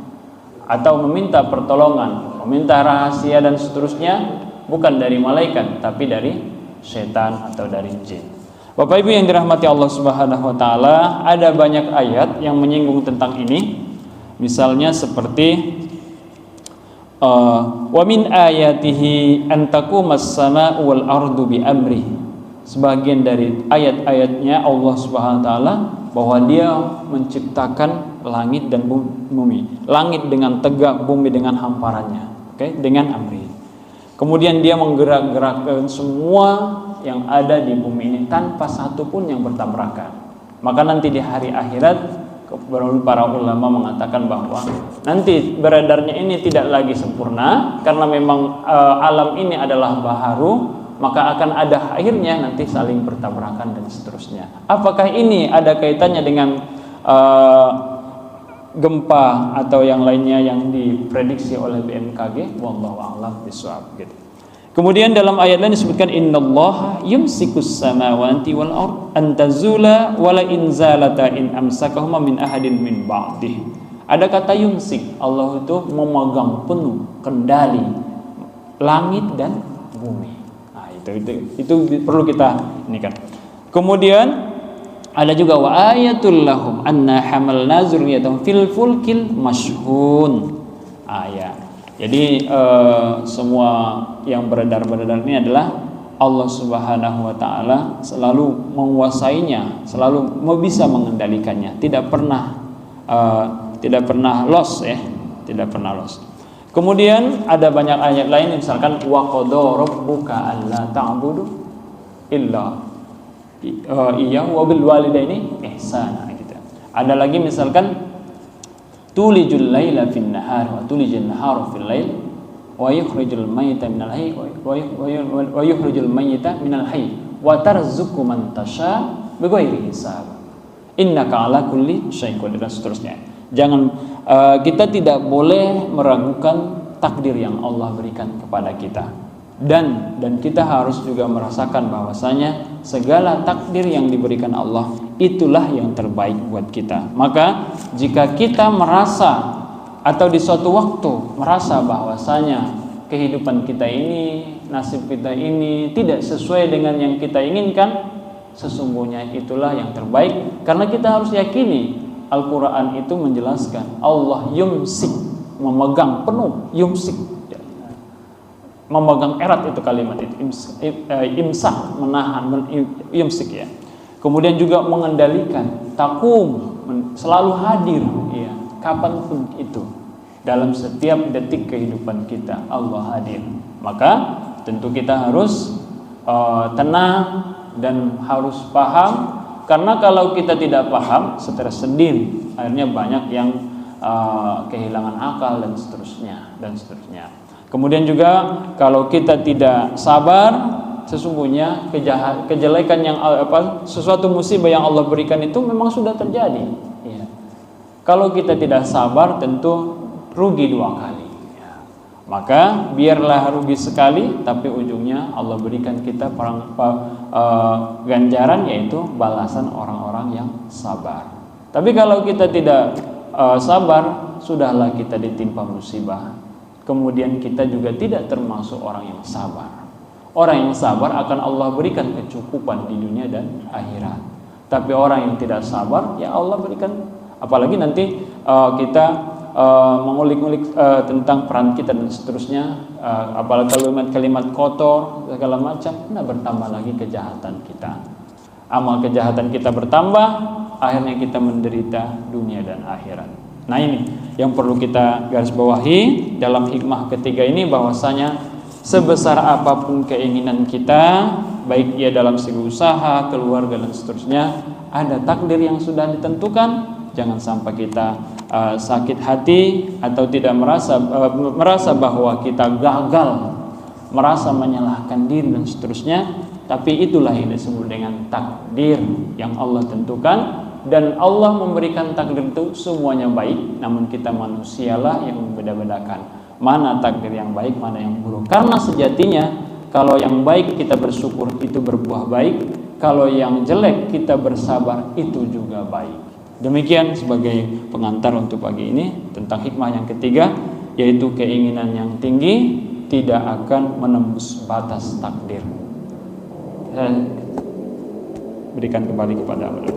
atau meminta pertolongan, meminta rahasia dan seterusnya, bukan dari malaikat tapi dari setan atau dari jin. Bapak Ibu yang dirahmati Allah Subhanahu wa taala, ada banyak ayat yang menyinggung tentang ini. Misalnya seperti wa min ayatihi an taqumas samaa'u wal ardu bi amrihi. Sebagian dari ayat-ayatnya Allah Subhanahu wa taala bahwa Dia menciptakan langit dan bumi. Langit dengan tegak, bumi dengan hamparannya. Oke, dengan amri. Kemudian Dia menggerak-gerakkan semua yang ada di bumi ini tanpa satu pun yang bertabrakan. Maka nanti di hari akhirat para ulama mengatakan bahwa nanti beredarnya ini tidak lagi sempurna karena memang alam ini adalah baharu, maka akan ada akhirnya nanti saling bertabrakan dan seterusnya. Apakah ini ada kaitannya dengan gempa atau yang lainnya yang diprediksi oleh BMKG? Wallahu a'lam bishawab gitu. Kemudian dalam ayat lain disebutkan innallaha yumsikus samawati wal ard an tazula wala in zalata in amsakahuma min ahadin min ba'dih. Ada kata yumsik, Allah itu memegang penuh kendali langit dan bumi. Nah, itu perlu kita ini kan. Kemudian ada juga wa ayatul lahum anna hamalna zurriyatahum fil fulkil mashhun. Ayat. Jadi semua yang beredar-beredar ini adalah Allah Subhanahu wa taala selalu menguasainya, selalu bisa mengendalikannya, tidak pernah loss ya, tidak pernah loss. Kemudian ada banyak ayat lain misalkan wa qadara rabbuka alla ta'budu illa iyyahu wa bil walidaini ihsana gitu. Ada lagi misalkan tulijul laila fin nahar wa tulijul nahara fil lail wa yukhrijul mayyita minal hayy wa yukhrijul mayyita minal hayy wa tarzuqu man tasha bighairi hisab innaka ala kulli syai'in qadir dan seterusnya. Jangan kita tidak boleh meragukan takdir yang Allah berikan kepada kita, dan kita harus juga merasakan bahwasanya segala takdir yang diberikan Allah itulah yang terbaik buat kita. Maka jika kita merasa atau di suatu waktu merasa bahwasanya kehidupan kita ini, nasib kita ini tidak sesuai dengan yang kita inginkan, sesungguhnya itulah yang terbaik. Karena kita harus yakini Al-Quran itu menjelaskan Allah yumsik, memegang penuh, yumsik, memegang erat itu kalimat itu, imsak, menahan, yumsik ya. Kemudian juga mengendalikan, takum, selalu hadir ya, kapanpun itu dalam setiap detik kehidupan kita Allah hadir. Maka tentu kita harus tenang dan harus paham, karena kalau kita tidak paham, stres sendiri, akhirnya banyak yang kehilangan akal dan seterusnya. Kemudian juga kalau kita tidak sabar, sesungguhnya kejelekan yang sesuatu musibah yang Allah berikan itu memang sudah terjadi ya. Kalau kita tidak sabar tentu rugi dua kali ya. Maka biarlah rugi sekali, tapi ujungnya Allah berikan kita ganjaran, yaitu balasan orang-orang yang sabar. Tapi kalau kita tidak sabar, sudahlah kita ditimpa musibah, kemudian kita juga tidak termasuk orang yang sabar. Orang yang sabar akan Allah berikan kecukupan di dunia dan akhirat. Tapi orang yang tidak sabar, ya Allah berikan, apalagi nanti kita mengulik-ulik tentang peran kita dan seterusnya, apalagi kalimat-kalimat kotor segala macam, nah bertambah lagi kejahatan kita. Amal kejahatan kita bertambah, akhirnya kita menderita dunia dan akhirat. Nah ini yang perlu kita garis bawahi dalam hikmah ketiga ini, bahwasanya sebesar apapun keinginan kita, baik ia dalam segi usaha, keluarga dan seterusnya, ada takdir yang sudah ditentukan. Jangan sampai kita sakit hati atau tidak merasa bahwa kita gagal, merasa menyalahkan diri dan seterusnya. Tapi itulah yang disebut dengan takdir yang Allah tentukan, dan Allah memberikan takdir itu semuanya baik. Namun kita manusialah yang membeda-bedakan mana takdir yang baik, mana yang buruk. Karena sejatinya kalau yang baik kita bersyukur itu berbuah baik, kalau yang jelek kita bersabar itu juga baik. Demikian sebagai pengantar untuk pagi ini tentang hikmah yang ketiga, yaitu keinginan yang tinggi tidak akan menembus batas takdir. Saya berikan kembali kepada Anda.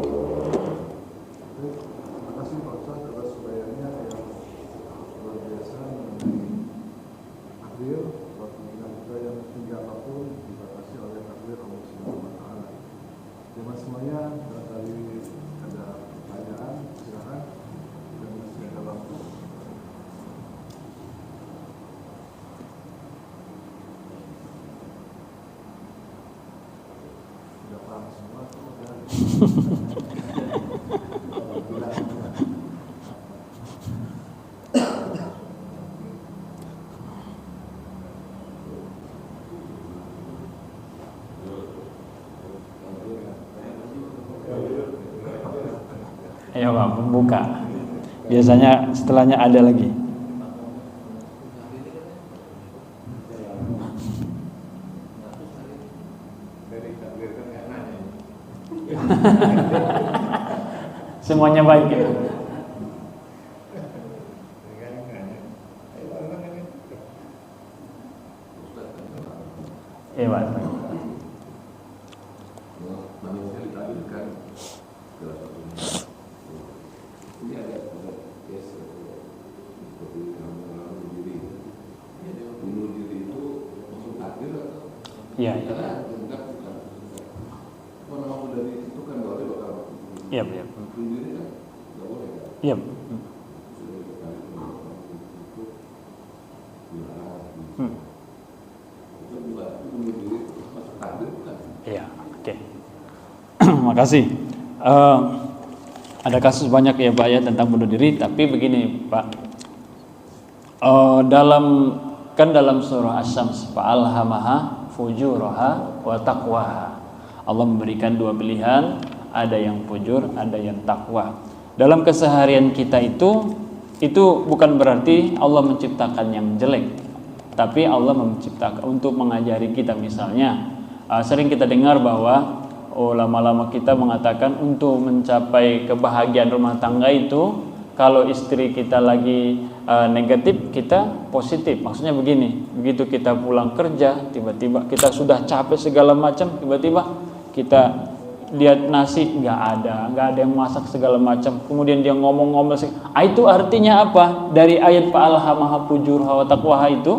Ayo Pak, buka. Biasanya setelahnya ada lagi. Semuanya baik ya. Iya Pak. Iya. Iya, iya. Iya. Iya, oke. Makasih. Ada kasus banyak ya Pak ya tentang bunuh diri, tapi begini Pak. Dalam surah Asy-Syams, fa'alhamaha fujuraha wa taqwaha. Allah memberikan dua pilihan, ada yang fujur, ada yang takwa. Dalam keseharian kita itu bukan berarti Allah menciptakan yang jelek, tapi Allah menciptakan untuk mengajari kita. Misalnya sering kita dengar bahwa lama-lama kita mengatakan untuk mencapai kebahagiaan rumah tangga itu, kalau istri kita lagi negatif, kita positif. Maksudnya begini, begitu kita pulang kerja, tiba-tiba kita sudah capek segala macam, tiba-tiba kita lihat nasi nggak ada yang masak segala macam, kemudian dia ngomong-ngomong, itu artinya apa? Dari ayat fa'alhamaha fujuraha wa taqwaha itu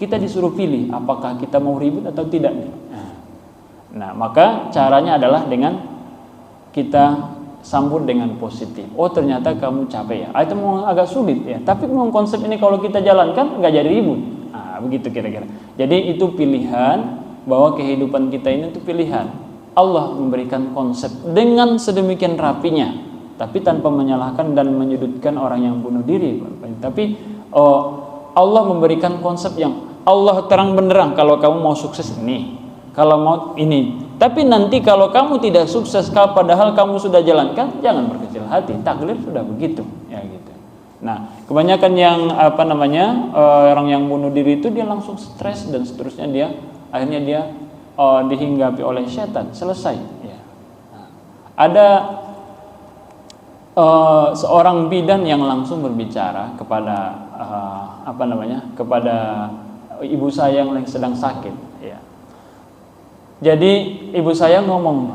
kita disuruh pilih apakah kita mau ribut atau tidak nih. Nah, maka caranya adalah dengan kita sambut dengan positif. Oh, ternyata kamu capek ya. Itu memang agak sulit ya. Tapi memang konsep ini kalau kita jalankan nggak jadi ribut. Nah, begitu kira-kira. Jadi itu pilihan, bahwa kehidupan kita ini itu pilihan. Allah memberikan konsep dengan sedemikian rapinya, tapi tanpa menyalahkan dan menyudutkan orang yang bunuh diri. Tapi Allah memberikan konsep yang Allah terang benderang, kalau kamu mau sukses ini, kalau mau ini. Tapi nanti kalau kamu tidak sukses, padahal kamu sudah jalankan, jangan berkecil hati. Takdir sudah begitu, ya gitu. Nah, kebanyakan yang orang yang bunuh diri itu dia langsung stres dan seterusnya, akhirnya dia dihinggapi oleh setan, selesai. Ya. Nah, ada seorang bidan yang langsung berbicara kepada kepada ibu saya yang sedang sakit. Ya. Jadi ibu saya ngomong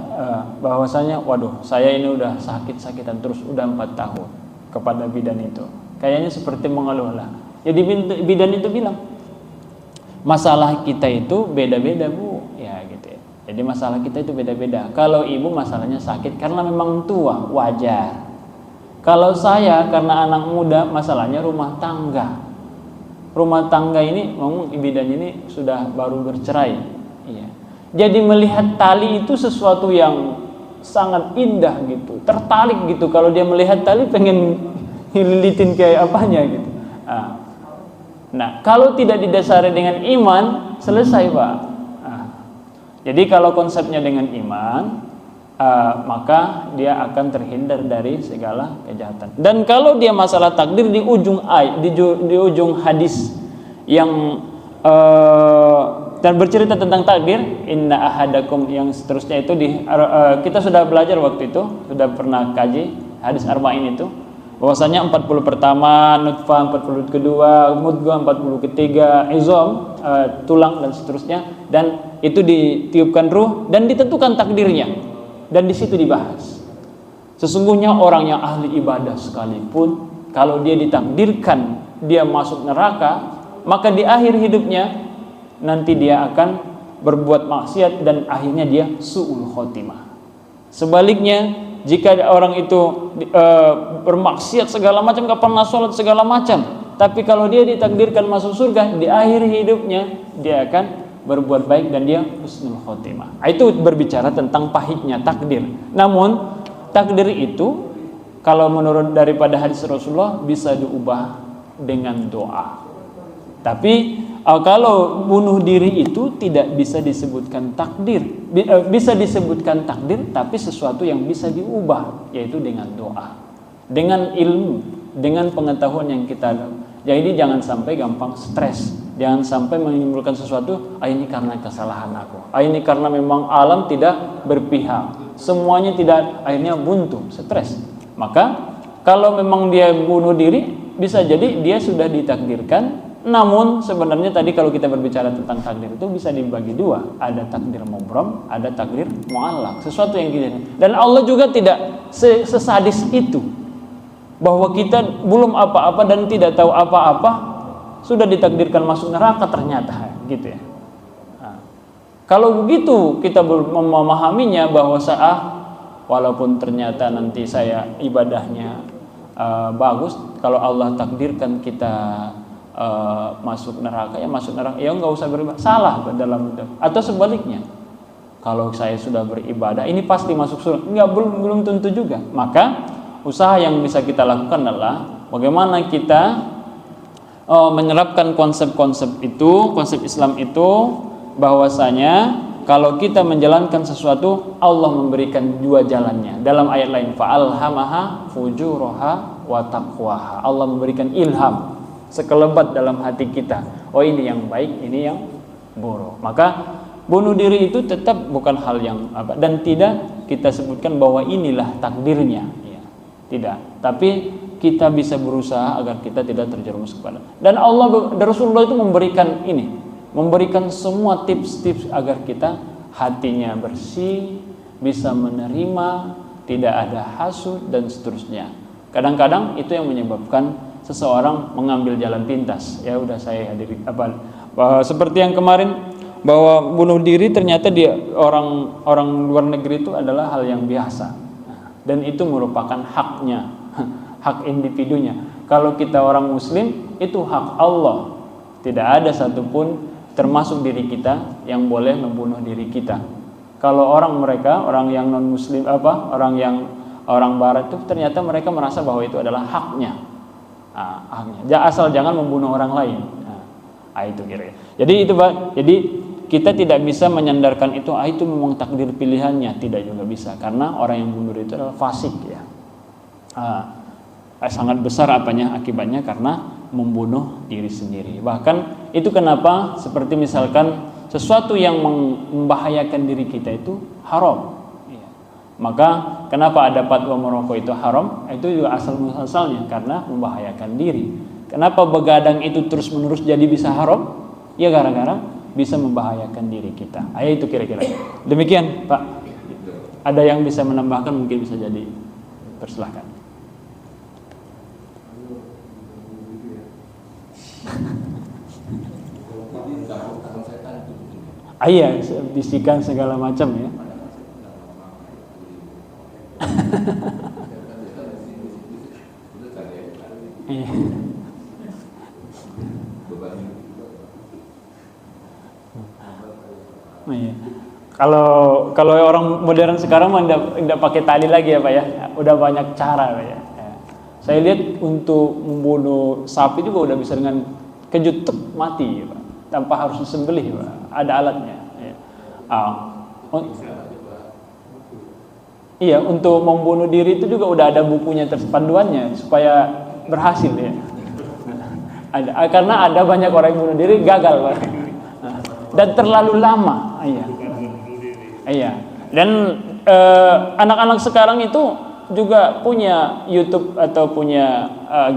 bahwasanya, waduh, saya ini udah sakit-sakitan terus udah 4 tahun, kepada bidan itu. Kayaknya seperti mengeluh lah. Jadi bidan itu bilang, masalah kita itu beda-beda Bu, ya gitu ya. Jadi masalah kita itu beda-beda. Kalau ibu masalahnya sakit karena memang tua, wajar. Kalau saya karena anak muda, masalahnya rumah tangga. Rumah tangga ini, ngomong bidan ini sudah baru bercerai. Iya. Jadi melihat tali itu sesuatu yang sangat indah gitu, tertarik gitu. Kalau dia melihat tali pengen lilitin kayak apanya gitu. Nah, kalau tidak didasari dengan iman, selesai Pak. Jadi kalau konsepnya dengan iman, maka dia akan terhindar dari segala kejahatan. Dan kalau dia masalah takdir, di ujung di ujung hadis yang dan bercerita tentang takdir, inna ahadakum, yang seterusnya itu kita sudah belajar waktu itu, sudah pernah kaji hadis arba'in itu, bahwasanya 40 pertama nutfah, 40 kedua mudghah, 40 ketiga izam, tulang dan seterusnya, dan itu ditiupkan ruh dan ditentukan takdirnya, dan di situ dibahas sesungguhnya orang yang ahli ibadah sekalipun, kalau dia ditakdirkan dia masuk neraka, maka di akhir hidupnya nanti dia akan berbuat maksiat dan akhirnya dia su'ul khotimah. Sebaliknya, jika orang itu bermaksiat segala macam, gak pernah sholat segala macam, tapi kalau dia ditakdirkan masuk surga, di akhir hidupnya dia akan berbuat baik dan dia husnul khotimah. Itu berbicara tentang pahitnya takdir. Namun takdir itu kalau menurut daripada hadis Rasulullah bisa diubah dengan doa. Tapi kalau bunuh diri itu tidak bisa disebutkan takdir. Bisa disebutkan takdir tapi sesuatu yang bisa diubah, yaitu dengan doa, dengan ilmu, dengan pengetahuan yang kita ada. Jadi jangan sampai gampang stres, jangan sampai menimbulkan sesuatu, ini karena kesalahan aku, ini karena memang alam tidak berpihak, semuanya tidak, akhirnya buntu, stres. Maka kalau memang dia bunuh diri, bisa jadi dia sudah ditakdirkan. Namun sebenarnya tadi kalau kita berbicara tentang takdir itu bisa dibagi dua, ada takdir mubram, ada takdir muallaq, sesuatu yang kita. Dan Allah juga tidak sesadis itu, bahwa kita belum apa-apa dan tidak tahu apa-apa sudah ditakdirkan masuk neraka ternyata, gitu ya. Nah, kalau begitu kita memahaminya bahwa walaupun ternyata nanti saya ibadahnya bagus, kalau Allah takdirkan kita masuk neraka, ya masuk neraka, ya nggak usah beribadah, salah dalam itu. Atau sebaliknya, kalau saya sudah beribadah ini pasti masuk surga, belum tentu juga. Maka usaha yang bisa kita lakukan adalah bagaimana kita menerapkan konsep-konsep itu, konsep Islam itu, bahwasanya kalau kita menjalankan sesuatu, Allah memberikan dua jalannya. Dalam ayat lain, fa'alhamaha fujuraha wa taqwaha. Allah memberikan ilham, sekelebat dalam hati kita. Oh, ini yang baik, ini yang buruk. Maka bunuh diri itu tetap bukan hal yang dan tidak kita sebutkan bahwa inilah takdirnya, ya. Tidak. Tapi kita bisa berusaha agar kita tidak terjerumus kepada. Dan Allah dan Rasulullah itu memberikan semua tips-tips agar kita hatinya bersih, bisa menerima, tidak ada hasud dan seterusnya. Kadang-kadang itu yang menyebabkan seseorang mengambil jalan pintas. Ya udah, saya hadiri seperti yang kemarin, bahwa bunuh diri ternyata dia orang luar negeri itu adalah hal yang biasa. Dan itu merupakan haknya, hak individunya. Kalau kita orang muslim, itu hak Allah. Tidak ada satupun termasuk diri kita yang boleh membunuh diri kita. Kalau orang yang non muslim orang barat itu ternyata mereka merasa bahwa itu adalah haknya. Asal jangan membunuh orang lain. Itu kira-kira. Jadi kita tidak bisa menyandarkan itu memang takdir pilihannya, tidak juga bisa, karena orang yang bunuh itu adalah fasik, ya. Sangat besar akibatnya karena membunuh diri sendiri. Bahkan itu kenapa seperti misalkan sesuatu yang membahayakan diri kita itu haram. Maka kenapa ada fatwa merokok itu haram? Itu juga asal-muasalnya karena membahayakan diri. Kenapa begadang itu terus-menerus jadi bisa haram? Ya gara-gara bisa membahayakan diri kita. Itu kira-kira. Demikian, Pak. Ada yang bisa menambahkan, mungkin bisa jadi. Persilahkan. Iya, bisikan segala macam, ya. Kalau orang modern sekarang tidak pakai tali lagi ya Pak ya, udah banyak cara Pak ya. Saya lihat untuk membunuh sapi juga udah bisa dengan kejut mati Pak, tanpa harus disembelih Pak, ada alatnya. Iya, untuk membunuh diri itu juga udah ada bukunya, panduannya supaya berhasil ya. Karena ada banyak orang yang bunuh diri gagal Pak. Dan terlalu lama. Iya. Dan anak-anak sekarang itu juga punya YouTube atau punya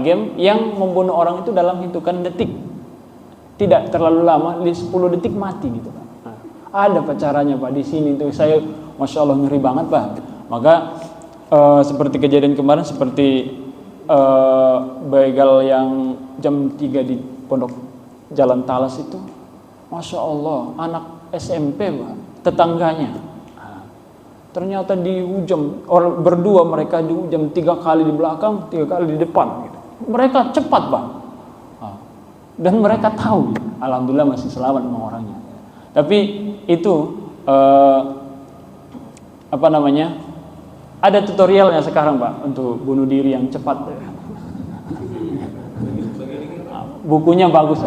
game yang membunuh orang itu dalam hitungan detik. Tidak terlalu lama, di 10 detik mati gitu Pak. Ada Pak caranya Pak di sini tuh, saya Masya Allah ngeri banget Pak. Maka seperti kejadian kemarin, seperti begal yang jam 3 di Pondok Jalan Talas itu, Masya Allah, anak SMP Pak, tetangganya. Ternyata dihujam, orang berdua mereka dihujam 3 kali di belakang, 3 kali di depan. Gitu. Mereka cepat Pak, dan mereka tahu, alhamdulillah masih selamat sama orangnya. Tapi itu apa namanya? Ada tutorialnya sekarang, Pak, untuk bunuh diri yang cepat. Bukunya bagus.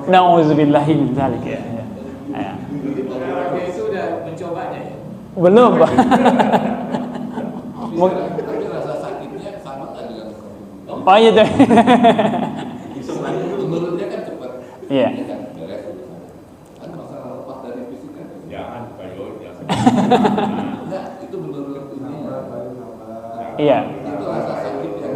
Nauzubillahi min dzalik ya. Itu udah mencobanya ya? Belum, Pak. Tapi rasa sakitnya sama kan dengan COVID? Oh iya tuh. Menurutnya kan cepat. Iya. Ini kan beres urusan. Kan masalah lepas dari fisik kan. Jangan kayu jangan. Enggak, itu menurut ini. Iya. Itu rasa sakit yang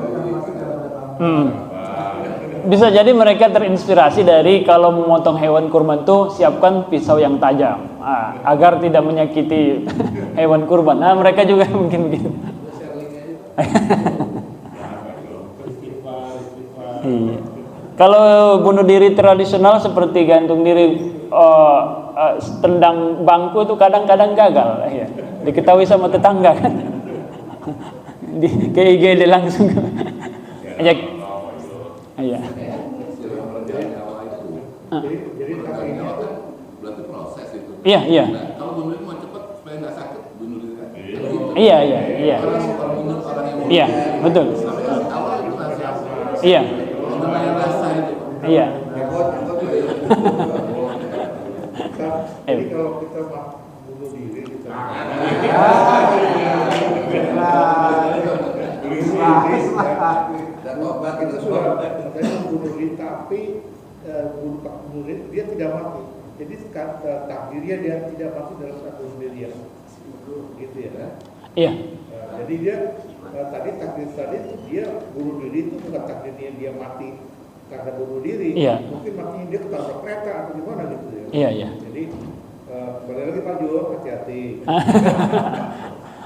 Bisa jadi mereka terinspirasi dari kalau memotong hewan kurban itu siapkan pisau yang tajam agar tidak menyakiti hewan kurban. Nah, mereka juga mungkin begitu. Iya. Kalau bunuh diri tradisional seperti gantung diri, tendang bangku itu kadang-kadang gagal. Ya. Diketahui sama tetangga kan. Ke IGD langsung. Iya. Jadi berarti proses itu. Iya. Nah, kalau bunuh diri mau cepat supaya nggak sakit, bunuh diri kan. Iya. Orang bunuh orang yang Iya, betul. Tapi kan awal itu rasa. Iya. Namanya rasa itu. Iya. Jadi kalau kita bunuh diri kita Dan obat itu sudah bunuh diri, tapi bunuh diri dia tidak mati. Jadi takdirnya dia tidak mati dalam satu sendirian, gitu ya. Iya. Jadi dia takdir tadi dia bunuh diri itu bukan takdirnya dia mati karena bunuh diri. Iya. Mungkin matinya dia ketabrak kereta atau gimana gitu ya. Iya. Jadi kembali lagi Pak Jo, hati-hati.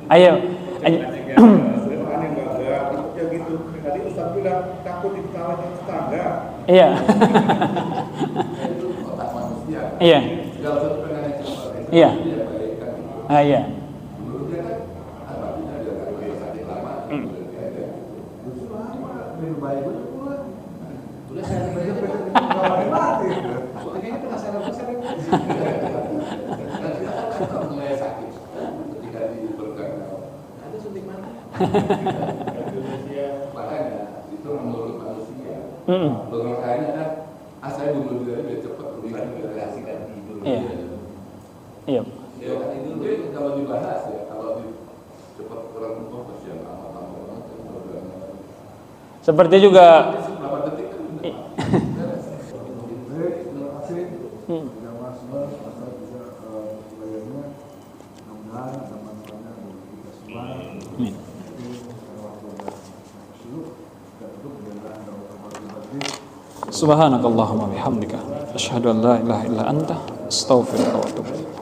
Ayo. Sebenarnya enggak takutnya gitu. Tadi Ustaz bilang takut diketawain tetangga. Iya. itu otak manusia. Iya. Segala sesuatu pengen yang cepat. Iya. Dia baik kan. Iya. Menurut dia kan artinya dia akan sakit lama. Lebih baik pulang. Udah saya Mati. kayaknya penasaran besar. Nanti akan mulai sakit ketika diberikan ada suntik mana? Makanya itu menurut manusia. Logikanya kan saya bunuh diri biar cepat lebih reaksikan tidur. Iya. Iya. Ya kan itu kalau dibahas ya kalau cepat kurang lupa pasti yang lama-lama banget. Seperti juga Berapa detik kan udah beres. Terima kasih. Sudah masuk, asal bisa layarnya. Mudah-mudahan ada manfaatnya bagi kita semua. Amin. Subhanakallahumma bihamdika asyhadu an la ilaha illa anta astaghfiruka wa atubu ilaik.